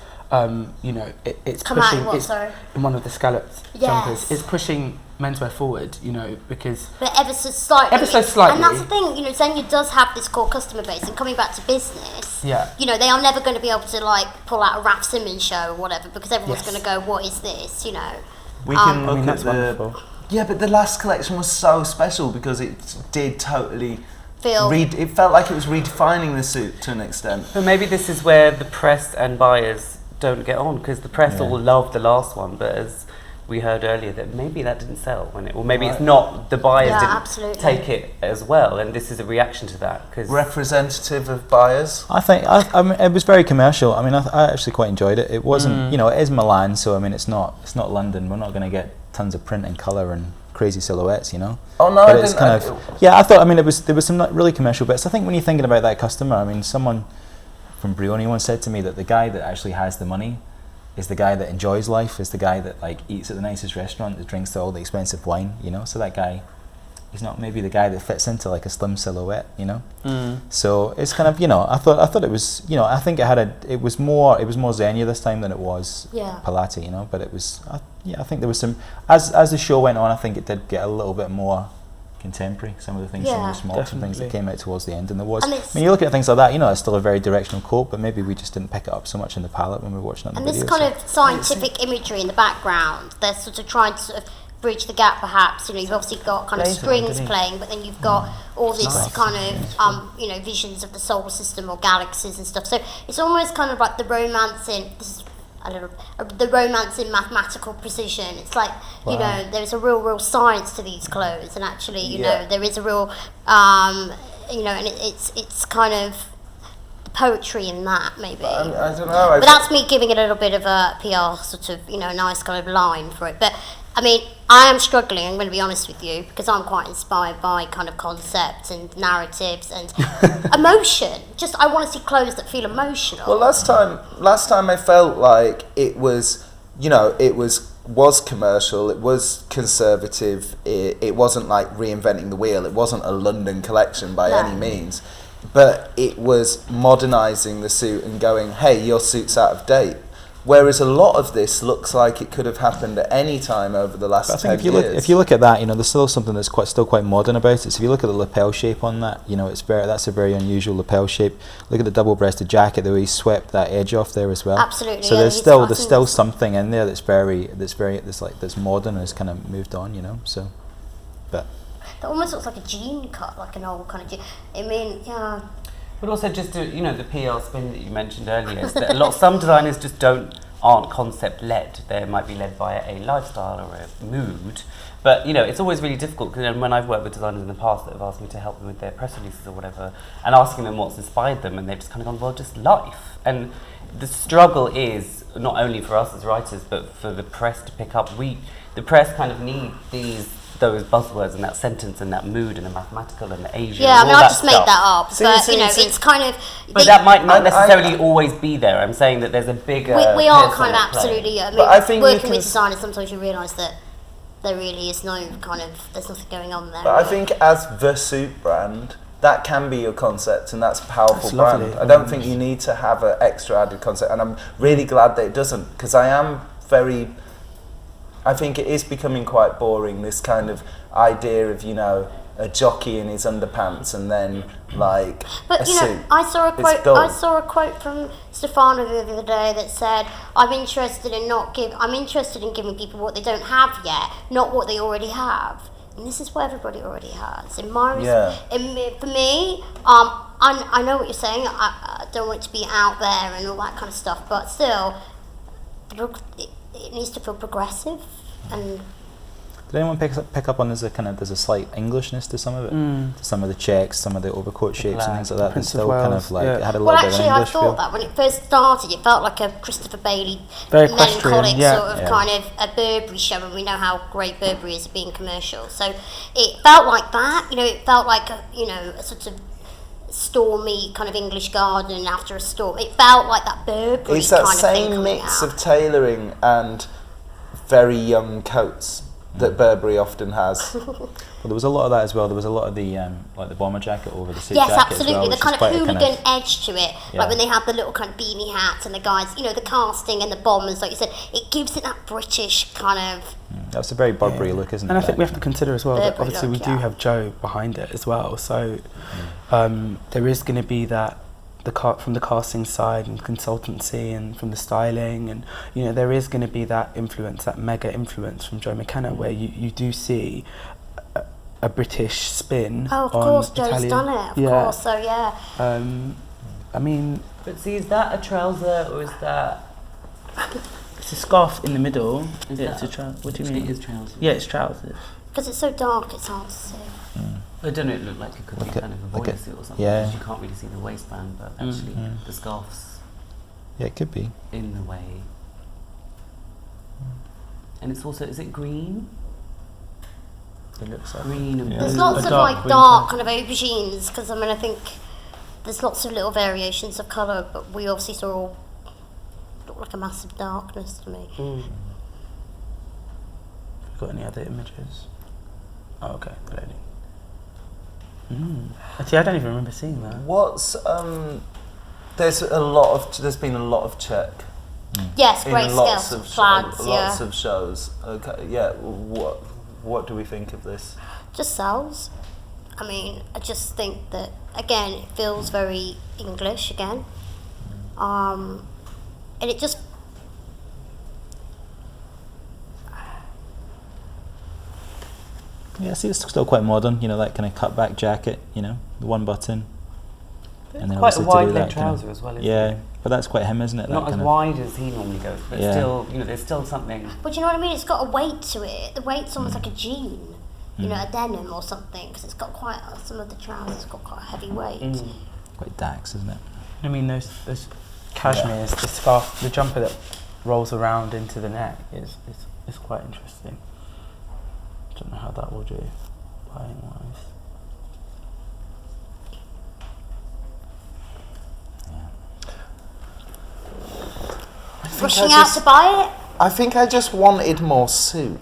you know, it's Come pushing. out in what, it's sorry? in one of the scalloped Yes. jumpers. It's pushing menswear forward, you know, because But ever so slightly. Ever so slightly. And that's the thing, you know, Zegna does have this core customer base, and coming back to business, Yeah. you know, they are never going to be able to, like, pull out a Raf Simons show or whatever, because everyone's Yes. going to go, what is this, you know? We can I look mean, at that's the... wonderful. Yeah, but the last collection was so special because it did totally... Feel. It felt like it was redefining the suit to an extent. But maybe this is where the press and buyers don't get on, because the press all love the last one, but as we heard earlier that maybe that didn't sell when or maybe it's not, the buyers didn't absolutely. take it as well, and this is a reaction to that. Cause Representative of buyers? I think I mean, it was very commercial. I mean, I actually quite enjoyed it. It wasn't, you know, it is Milan, so I mean, it's not London. We're not going to get tons of print and colour and crazy silhouettes, you know. Oh no, but I it's didn't. kind of, yeah, I thought. I mean, there was some really commercial bits. I think when you're thinking about that customer, I mean, someone from Brioni once said to me that the guy that actually has the money is the guy that enjoys life, is the guy that like eats at the nicest restaurant, that drinks all the expensive wine, you know. So that guy, he's not maybe the guy that fits into like a slim silhouette, you know. So it's kind of, you know, I thought it was, you know, I think it was more Zegna this time than it was Pilati, you know. But it was, I think there was some, as the show went on, I think it did get a little bit more contemporary, some of the things, some of the small things that came out towards the end, and there was, I mean, you look at things like that, you know, it's still a very directional quote, but maybe we just didn't pick it up so much in the palette when we were watching it. And this kind of scientific imagery in the background, they're sort of trying to sort of bridge the gap, perhaps. You know, you've obviously got kind of strings playing, but then you've got all these kind of you know, visions of the solar system or galaxies and stuff. So it's almost kind of like the romance in the romance in mathematical precision. It's like, you know, there's a real science to these clothes, and actually, you know, there is a real, you know, and it's kind of poetry in that, maybe. I don't know. But that's me giving it a little bit of a PR sort of, you know, nice kind of line for it. But I mean, I am struggling, I'm going to be honest with you, because I'm quite inspired by kind of concepts and narratives and emotion. Just, I want to see clothes that feel emotional. Well, last time I felt like it was, you know, it was commercial, it was conservative, it wasn't like reinventing the wheel, it wasn't a London collection by any means, but it was modernising the suit and going, hey, your suit's out of date. Whereas a lot of this looks like it could have happened at any time over the last 10 years. If you look at that, you know, there's still something that's still quite modern about it. So if you look at the lapel shape on that, you know, that's a very unusual lapel shape. Look at the double-breasted jacket, the way he swept that edge off there as well. Absolutely. So there's still something in there that's modern and has kind of moved on, you know. So, but that almost looks like a jean cut, like an old kind of jean. I mean, yeah. But also just to, you know, the PR spin that you mentioned earlier is that some designers just aren't concept led. They might be led by a lifestyle or a mood. But, you know, it's always really difficult, because when I've worked with designers in the past that have asked me to help them with their press releases or whatever, and asking them what's inspired them, and they've just kind of gone, well, just life. And the struggle is not only for us as writers, but for the press to pick up. The press kind of need those buzzwords and that sentence and that mood and the mathematical and the Asian. Yeah, and I mean, all I that just stuff. made that up, but you know, it's kind of. But that might not necessarily always be there. I'm saying that there's a bigger. We are kind of absolutely. I mean, I think working with designers, sometimes you realise that there really is no kind of. There's nothing going on there. But I think as the suit brand, that can be your concept, and that's a powerful brand. Lovely. I don't think you need to have an extra added concept, and I'm really glad that it doesn't, because I think it is becoming quite boring, this kind of idea of, you know, a jockey in his underpants and then like but a you know, suit. I saw a quote from Stefano the other day that said, I'm interested in giving people what they don't have yet, not what they already have. And this is what everybody already has. In my for me, I know what you're saying. I don't want it to be out there and all that kind of stuff, but still, it needs to feel progressive. And did anyone pick up on there's a slight Englishness to some of it, to some of the checks, some of the overcoat shapes and things like that? Prince That still of kind Wales, of like yeah. it had a well, little bit actually, of I English thought feel. that when it first started, it felt like a Christopher Bailey Very melancholic equestrian, sort of kind of a Burberry show, and we know how great Burberry is at being commercial. So it felt like that. You know, it felt like a sort of stormy kind of English garden after a storm. It felt like that Burberry It's that kind of thing same coming mix out. of tailoring and very young coats that Burberry often has. Well, there was a lot of that as well. There was a lot of the like the bomber jacket over the suit Yes, jacket absolutely. as well, The which kind is of quite a hooligan edge to it, Yeah. like when they have the little kind of beanie hats and the guys, you know, the casting and the bombers, like you said, it gives it that British kind of. That's a very Burberry look, isn't it? And I think we have to consider as well that Burberry obviously we look, do yeah. have Joe behind it as well. So there is going to be that from the casting side and consultancy and from the styling, and you know there is going to be that influence, that mega influence from Joe McKenna, where you do see a British spin. Oh, of on course, Joe's Italian. done it. Of course, so yeah. I mean, But see, is that a trouser or is that It's a scarf in the middle. Is It's that- a what do you mean? It is trousers. Yeah, it's trousers. Because it's so dark, it's hard to see. I don't know, it looked like it could be kind of a bodysuit or something, yeah. because you can't really see the waistband, but actually the scarf's Yeah, it could be. in the way. And it's also, is it green? It looks like Green and Yeah. There's blue. lots A of dark like green dark kind of aubergines, because I mean, I think there's lots of little variations of colour, but we obviously saw all look like a massive darkness to me. Got any other images? Oh, okay, loading. Actually, I don't even remember seeing that. What's there's been a lot of check Yes, in great lots scale of flags, lots yeah. of shows. Okay, yeah. What do we think of this? Just sells. I mean, I just think that again, it feels very English again, and it just. Yeah, see, it's still quite modern. You know, that kind of cut-back jacket. You know, the one button. And then Quite a obviously to wide do leg that kind of- trouser as well, isn't Yeah, it? but that's quite him, isn't it? Not that as kind of, wide as he normally goes, but Yeah. still, you know, there's still something. But you know what I mean? It's got a weight to it. The weight's almost like a jean, you know, a denim or something, because it's got quite some of the trousers got quite a heavy weight. quite Dax, isn't it? I mean, those cashmeres, the scarf, the jumper that rolls around into the neck is quite interesting. Don't know how that will do, buying wise. Rushing out to buy it. I think I just wanted more suit.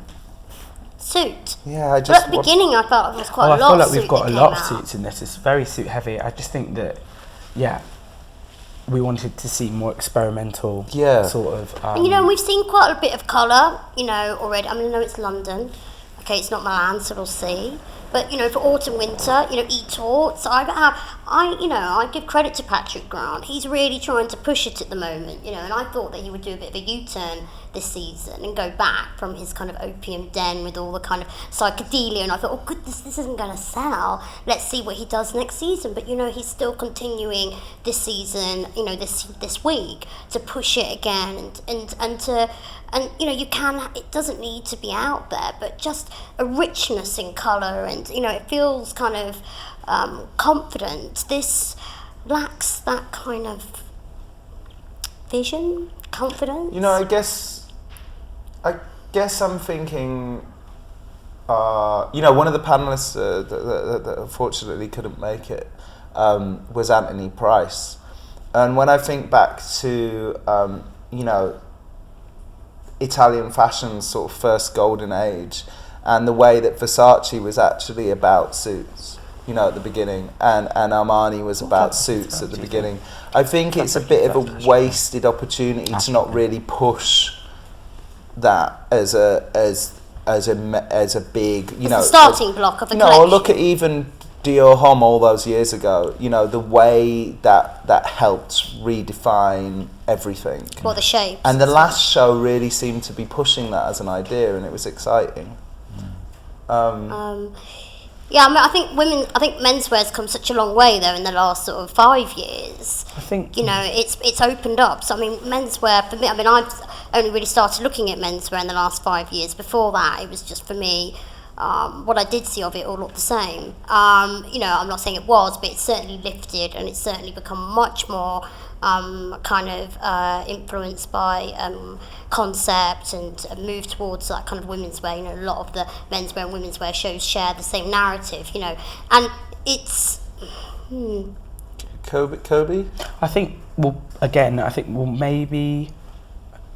Suit. Yeah, I But just. at the beginning, I felt there was quite I a lot feel like of we've suit got a that lot of came out. suits in this. It's very suit heavy. I just think that, yeah, we wanted to see more experimental sort of. And, you know, we've seen quite a bit of colour, you know, already. I mean, I know it's London. Okay, it's not Milan, so we'll see. But, you know, for autumn, winter, you know, eTort. So I give credit to Patrick Grant. He's really trying to push it at the moment, you know, and I thought that he would do a bit of a U-turn this season and go back from his kind of opium den with all the kind of psychedelia. And I thought, oh, goodness, this isn't going to sell. Let's see what he does next season. But, you know, he's still continuing this season, you know, this week to push it again and you know, it doesn't need to be out there, but just a richness in colour and, you know, it feels kind of confident. This lacks that kind of vision, confidence. You know, I guess I'm thinking. You know, one of the panelists that unfortunately couldn't make it was Anthony Price, and when I think back to you know, Italian fashion's sort of first golden age, and the way that Versace was actually about suits, you know, at the beginning, and Armani was about suits at the beginning. I think it's a bit of a wasted opportunity to not really push that as a big, you know, the starting block of a no, collection. look at even Dior Homme all those years ago. You know, the way that helped redefine everything. Well, the shapes. And the last show really seemed to be pushing that as an idea, and it was exciting. Yeah, I mean, I think menswear's come such a long way though in the last sort of 5 years. I think, you know, it's opened up. So I mean, menswear for me. I mean, I've only really started looking at menswear in the last 5 years. Before that, it was just for me. What I did see of it all looked the same. You know, I'm not saying it was, but it's certainly lifted and it's certainly become much more kind of influenced by concept and moved towards that kind of women's wear. You know, a lot of the menswear and women's wear shows share the same narrative, you know, and it's... Kobe? I think we'll maybe,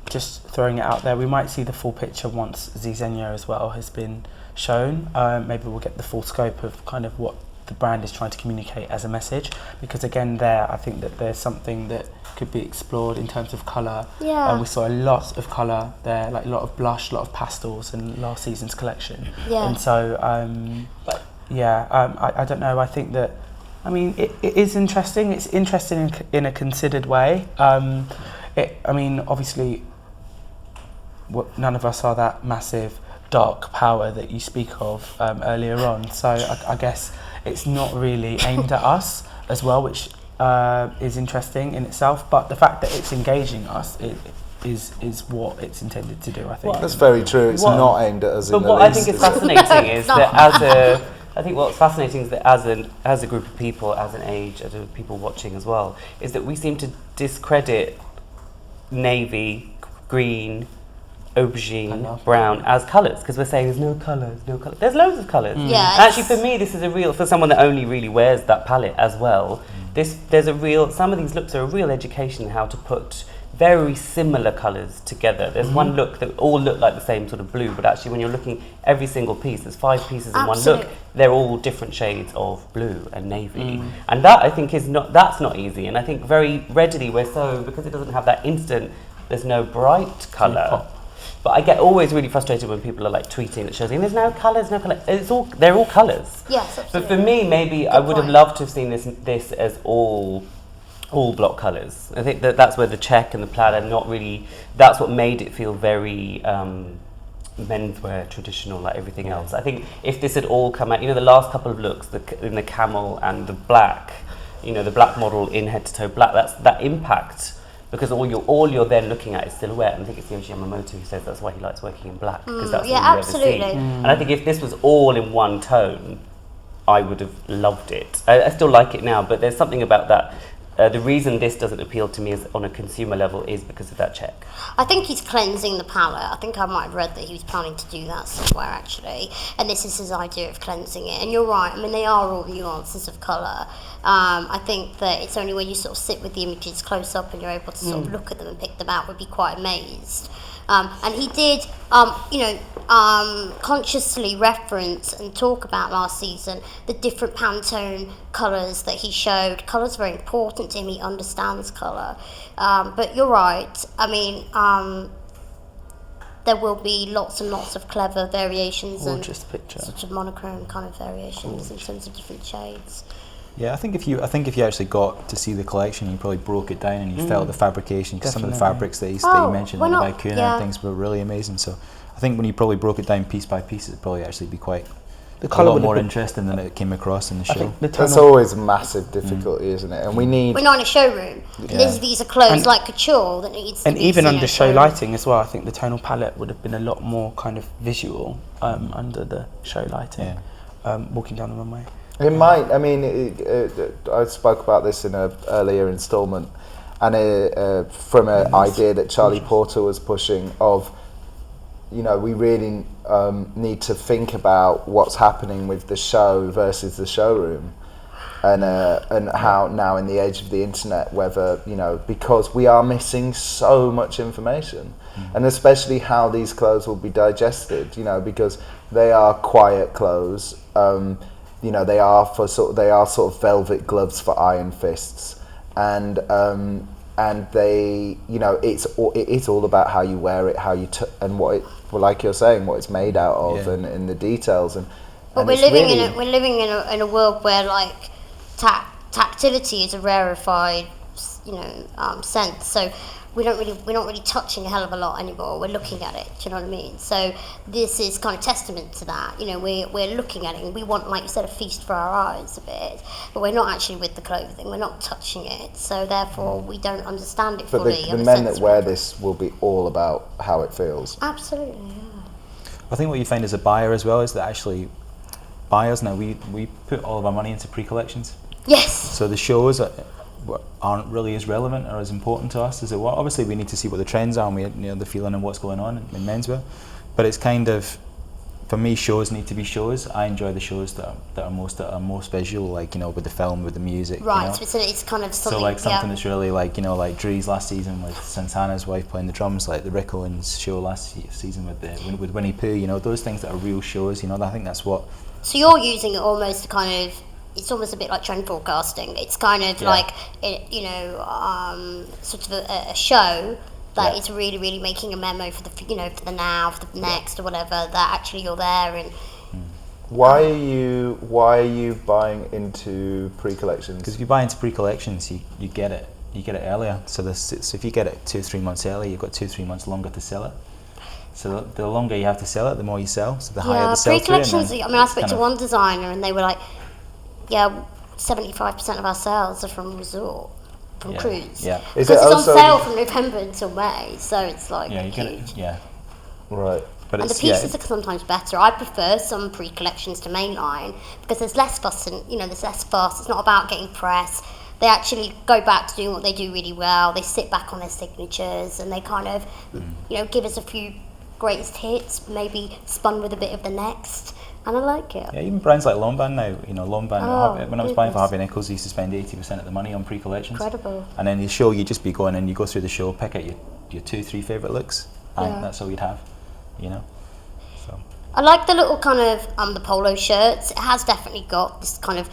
just throwing it out there, we might see the full picture once Z Zegna as well has been shown. Maybe we'll get the full scope of kind of what the brand is trying to communicate as a message, because again I think that there's something that could be explored in terms of colour. Yeah. We saw a lot of colour there, like a lot of blush, a lot of pastels in last season's collection. Yeah. And so I don't know, I think that, I mean, it is interesting. It's interesting in a considered way. I mean, obviously, none of us are that massive dark power that you speak of earlier on. So I guess it's not really aimed at us as well, which is interesting in itself. But the fact that it's engaging us, is what it's intended to do. I think That's very true. It's not aimed at us in But the what I least. think is fascinating is that I think what's fascinating is that as a group of people, as an age, as a people watching as well, is that we seem to discredit navy, green, aubergine, brown as colours, because we're saying there's no colours, no colours. There's loads of colours. Yeah. Actually, for me, this is for someone that only really wears that palette as well. Some of these looks are a real education in how to put very similar colours together. There's one look that all look like the same sort of blue, but actually when you're looking every single piece, there's 5 pieces in one look. They're all different shades of blue and navy. And that I think that's not easy. And I think very readily because it doesn't have that instant, there's no bright colour. But I get always really frustrated when people are like tweeting that shows there's no colours, no colour. They're all colours. Yes, absolutely. But for me, maybe I would have loved to have seen this as all block colours. I think that's where the check and the plaid are not really. That's what made it feel very menswear traditional, like everything else. I think if this had all come out, the last couple of looks, in the camel and the black, the black model in head to toe black. That impact. Because all you're then looking at is silhouette, and I think it's Yohji Yamamoto who says that's why he likes working in black, because that's all you ever see. And I think if this was all in one tone, I would have loved it. I still like it now, but there's something about that. The reason this doesn't appeal to me is on a consumer level is because of that check. I think he's cleansing the palette. I think I might have read that he was planning to do that somewhere actually, and this is his idea of cleansing it. And you're right. I mean, they are all nuances of colour. I think that it's only when you sort of sit with the images close up and you're able to sort of look at them and pick them out, would be quite amazed. And he did, consciously reference and talk about last season the different Pantone colours that he showed. Colour's very important to him. He understands colour. But you're right. I mean, there will be lots and lots of clever variations and sort of monochrome kind of variations in terms of different shades. Yeah, I think if you actually got to see the collection, you probably broke it down and you felt the fabrication, because some of the fabrics that you mentioned, like the Vicuna and things, were really amazing. So I think when you probably broke it down piece by piece, it'd probably actually be quite a lot more interesting than it came across in the show. That's always a massive difficulty, isn't it? And we're not in a showroom. These are clothes like couture that needs to be even under show lighting as well. I think the tonal palette would have been a lot more kind of visual under the show lighting, walking down the runway. It might. I mean, I spoke about this in an earlier instalment, and from an idea that Charlie Porter was pushing of, we really need to think about what's happening with the show versus the showroom, and how now in the age of the internet, whether because we are missing so much information, and especially how these clothes will be digested, because they are quiet clothes. They are sort of velvet gloves for iron fists, and they, it is all about how you wear it, how you and what it, like you're saying, what it's made out of, and the details. But we're living in a world where like tactility is a rarefied, sense. So we're not really touching a hell of a lot anymore. We're looking at it. Do you know what I mean? So this is kind of testament to that. We're looking at it, and we want, like you said, a feast for our eyes a bit. But we're not actually with the clothing. We're not touching it. So therefore, we don't understand it fully. But the men that wear this will be all about how it feels. Absolutely. Yeah. I think what you find as a buyer as well is that actually buyers now we put all of our money into pre-collections. Yes. So the shows aren't really as relevant or as important to us as it was. Obviously, we need to see what the trends are and we the feeling and what's going on in menswear. But it's kind of, for me, shows need to be shows. I enjoy the shows that are most visual, like with the film, with the music. Right. So it's kind of something. So like something that's really like Dree's last season with Santana's wife playing the drums, like the Rick Owens show last season with Winnie Pooh. Those things that are real shows. I think that's what. So you're using it almost to kind of. It's almost a bit like trend forecasting. It's kind of like, sort of a show that is really, really making a memo for the, for the now, for the next, or whatever. That actually you're there and. Why are you buying into pre-collections? Because if you buy into pre-collections, you get it earlier. So if you get it 2-3 months early, you've got 2-3 months longer to sell it. So the longer you have to sell it, the more you sell. So the higher the sell-through. Pre-collections. I spoke to one designer and they were like. 75% of our sales are from resort. from Cruise. Yeah. Is Because it it's on also sale from November until May, so it's like Yeah, you can. huge. Yeah, right? but And the it's pieces are sometimes better. I prefer some pre-collections to mainline because there's less fuss and, there's less fuss. It's not about getting press. They actually go back to doing what they do really well. They sit back on their signatures and they kind of, give us a few greatest hits, maybe spun with a bit of the next. And I like it. Yeah, even brands like Lomband now, Lomband, when I was buying for goodness. Harvey Nichols, I used to spend 80% of the money on pre-collections. Incredible. And then the show, you just be going and you go through the show, pick out your 2-3 favourite looks, and Yeah. that's all you'd have, So, I like the little kind of the polo shirts. It has definitely got this kind of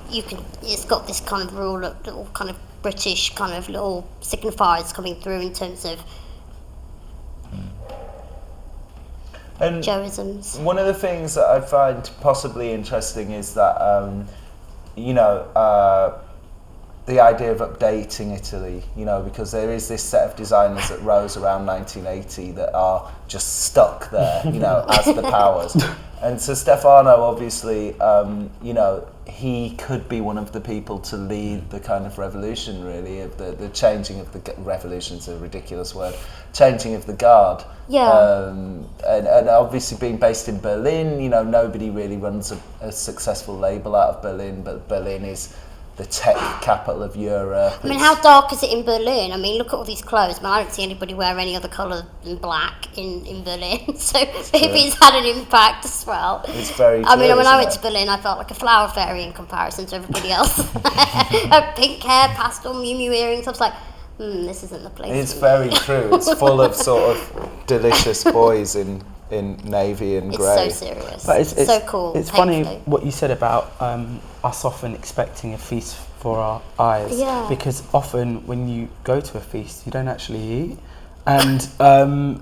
it's got this kind of little kind of British kind of little signifiers coming through in terms of And Joeisms. one of the things that I find possibly interesting is that, the idea of updating Italy, because there is this set of designers that rose around 1980 that are just stuck there, as the powers. And so Stefano, obviously, he could be one of the people to lead the kind of revolution, really, of the changing of the revolution's a ridiculous word, changing of the guard. Yeah. And obviously being based in Berlin, nobody really runs a successful label out of Berlin, but Berlin is the tech capital of Europe. I mean, how dark is it in Berlin? I mean, look at all these clothes. I don't see anybody wear any other colour than black in Berlin. So maybe it's had an impact as well. It's very true, I mean, when I went isn't to Berlin, I felt like a flower fairy in comparison to everybody else. Had pink hair, pastel Miu Miu earrings. I was like, this isn't the place. It's very true. It's full of sort of delicious boys in navy and grey. It's so serious. But it's so cool. It's funny thankfully. what you said about us often expecting a feast for our eyes. Yeah. Because often when you go to a feast, you don't actually eat. And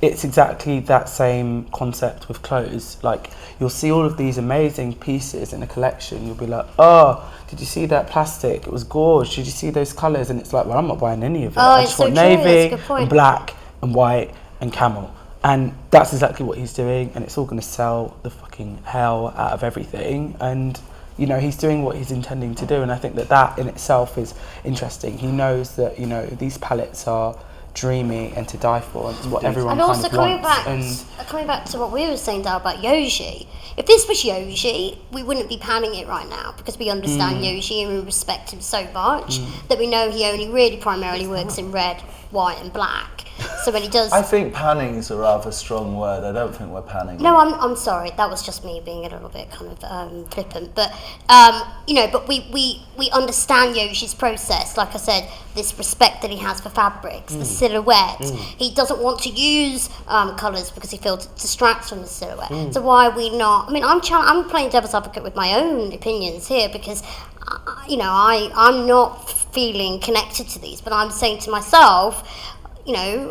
it's exactly that same concept with clothes. Like, you'll see all of these amazing pieces in a collection. You'll be like, oh, did you see that plastic? It was gorgeous. Did you see those colours? And it's like, well, I'm not buying any of it. I it's just so want true. That's a navy good point. and black and white and camel. And that's exactly what he's doing, and it's all going to sell the fucking hell out of everything. And he's doing what he's intending to do, and I think that in itself is interesting. He knows that these palettes are dreamy and to die for, and it's what everyone And kind also of coming wants. coming back to what we were saying, Dal, about Yoji. If this was Yoji, we wouldn't be panning it right now because we understand Yoji and we respect him so much that we know he only really primarily works in red, white, and black. So when he does, I think panning is a rather strong word. I don't think we're panning. no, I'm sorry. That was just me being a little bit kind of flippant. But but we understand Yoshi's process. Like I said, this respect that he has for fabrics, the silhouette. He doesn't want to use colours because he feels it distracts from the silhouette. So why are we not? I mean, I'm playing devil's advocate with my own opinions here because I'm not feeling connected to these, but I'm saying to myself,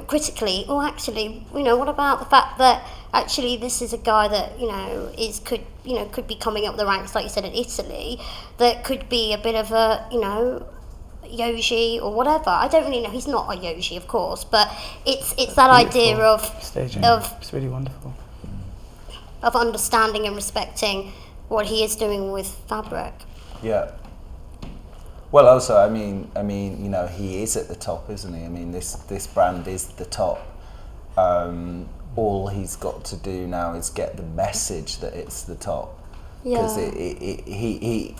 critically, what about the fact that actually this is a guy that, could be coming up the ranks, like you said, in Italy, that could be a bit of a, Yoji or whatever. I don't really know. He's not a Yoji, of course, but it's that idea of staging. It's really wonderful. Of understanding and respecting what he is doing with fabric. Yeah. Well, also, I mean, he is at the top, isn't he? I mean, this brand is the top. All he's got to do now is get the message that it's the top. Because he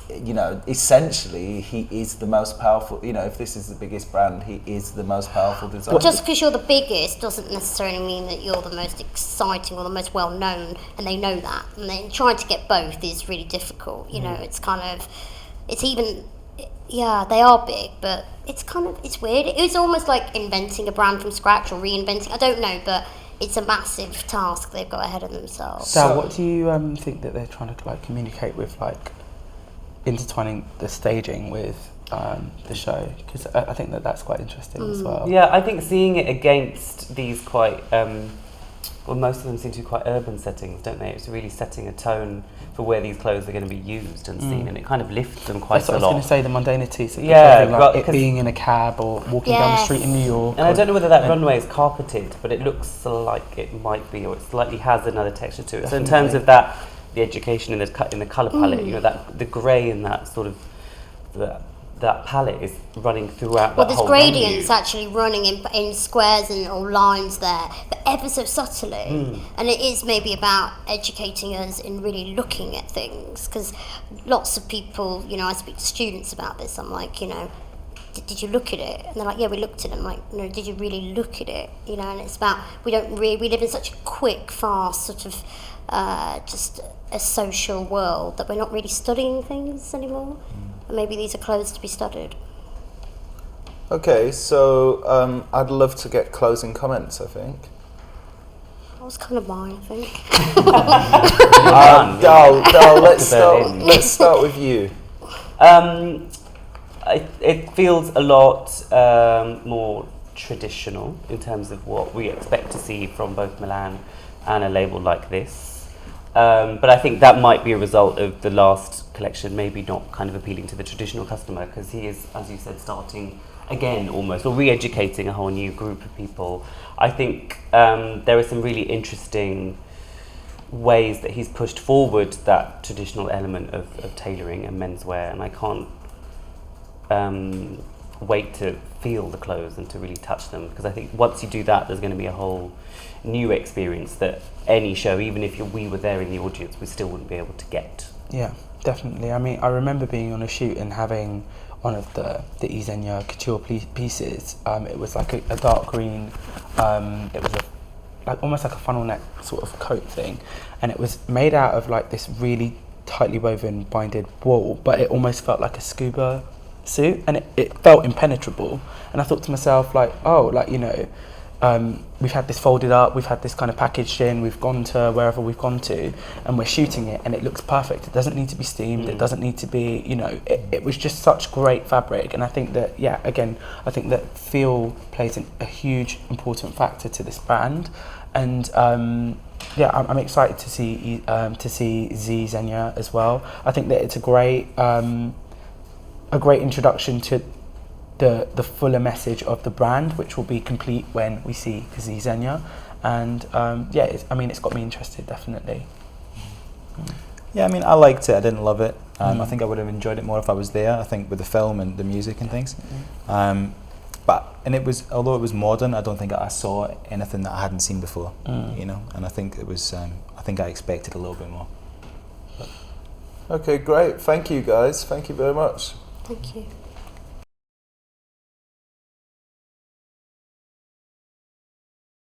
essentially, he is the most powerful. If this is the biggest brand, he is the most powerful designer. But just because you're the biggest doesn't necessarily mean that you're the most exciting or the most well known, and they know that. And then trying to get both is really difficult. It's kind of, it's even. Yeah, they are big, but it's weird. It's almost like inventing a brand from scratch or reinventing. I don't know, but it's a massive task they've got ahead of themselves. Dal, what do you think that they're trying to communicate with, intertwining the staging with the show? Because I think that's quite interesting as well. Yeah, I think seeing it against these quite, most of them seem to be quite urban settings, don't they? It's really setting a tone for where these clothes are going to be used and seen, and it kind of lifts them quite That's a what lot. I was going to say, the mundanity. So Yeah, it being in a cab or walking down the street in New York. And I don't know whether that runway is carpeted, but it looks like it might be, or it slightly has another texture to it. Definitely. So in terms of that, the education in the colour palette, that the grey and that sort of that palette is running throughout Well, that there's whole gradients menu. actually running in squares and or lines there, but ever so subtly. And it is maybe about educating us in really looking at things, because lots of people, you know, I speak to students about this. I'm like, you know, did you look at it? And they're like, yeah, we looked at it. I'm like, no, did you really look at it? You know, and it's about we live in such a quick, fast sort of just a social world that we're not really studying things anymore. And maybe these are clothes to be studied. Okay, so I'd love to get closing comments, I think. That was kind of mine, I think. Dal, let's start with you. It feels a lot more traditional in terms of what we expect to see from both Milan and a label like this. But I think that might be a result of the last collection maybe not kind of appealing to the traditional customer, because he is, as you said, starting again almost, or re-educating a whole new group of people. I think there are some really interesting ways that he's pushed forward that traditional element of tailoring and menswear, and I can't wait to feel the clothes and to really touch them, because I think once you do that, there's going to be a whole new experience that any show, even if we were there in the audience, we still wouldn't be able to get. Yeah, definitely. I mean, I remember being on a shoot and having one of the Z Zegna couture pieces. It was like a dark green. It was almost like a funnel neck sort of coat thing, and it was made out of like this really tightly woven binded wool, but it almost felt like a scuba suit, and it felt impenetrable. And I thought to myself, like, oh, like, you know, we've had this folded up, we've had this kind of packaged in, we've gone to wherever we've gone to, and we're shooting it, and it looks perfect. It doesn't need to be steamed, it doesn't need to be, you know, it was just such great fabric. And I think that, yeah, again, I think that feel plays a huge important factor to this brand. And yeah, I'm excited to see Z Zegna as well. I think that it's a great introduction to the fuller message of the brand, which will be complete when we see Z Zegna. And yeah, it's got me interested, definitely. Yeah, I mean, I liked it. I didn't love it. I think I would have enjoyed it more if I was there, I think, with the film and the music and things. Although it was modern, I don't think I saw anything that I hadn't seen before, you know, and I think it was, I think I expected a little bit more. Okay, great. Thank you, guys. Thank you very much. Thank you.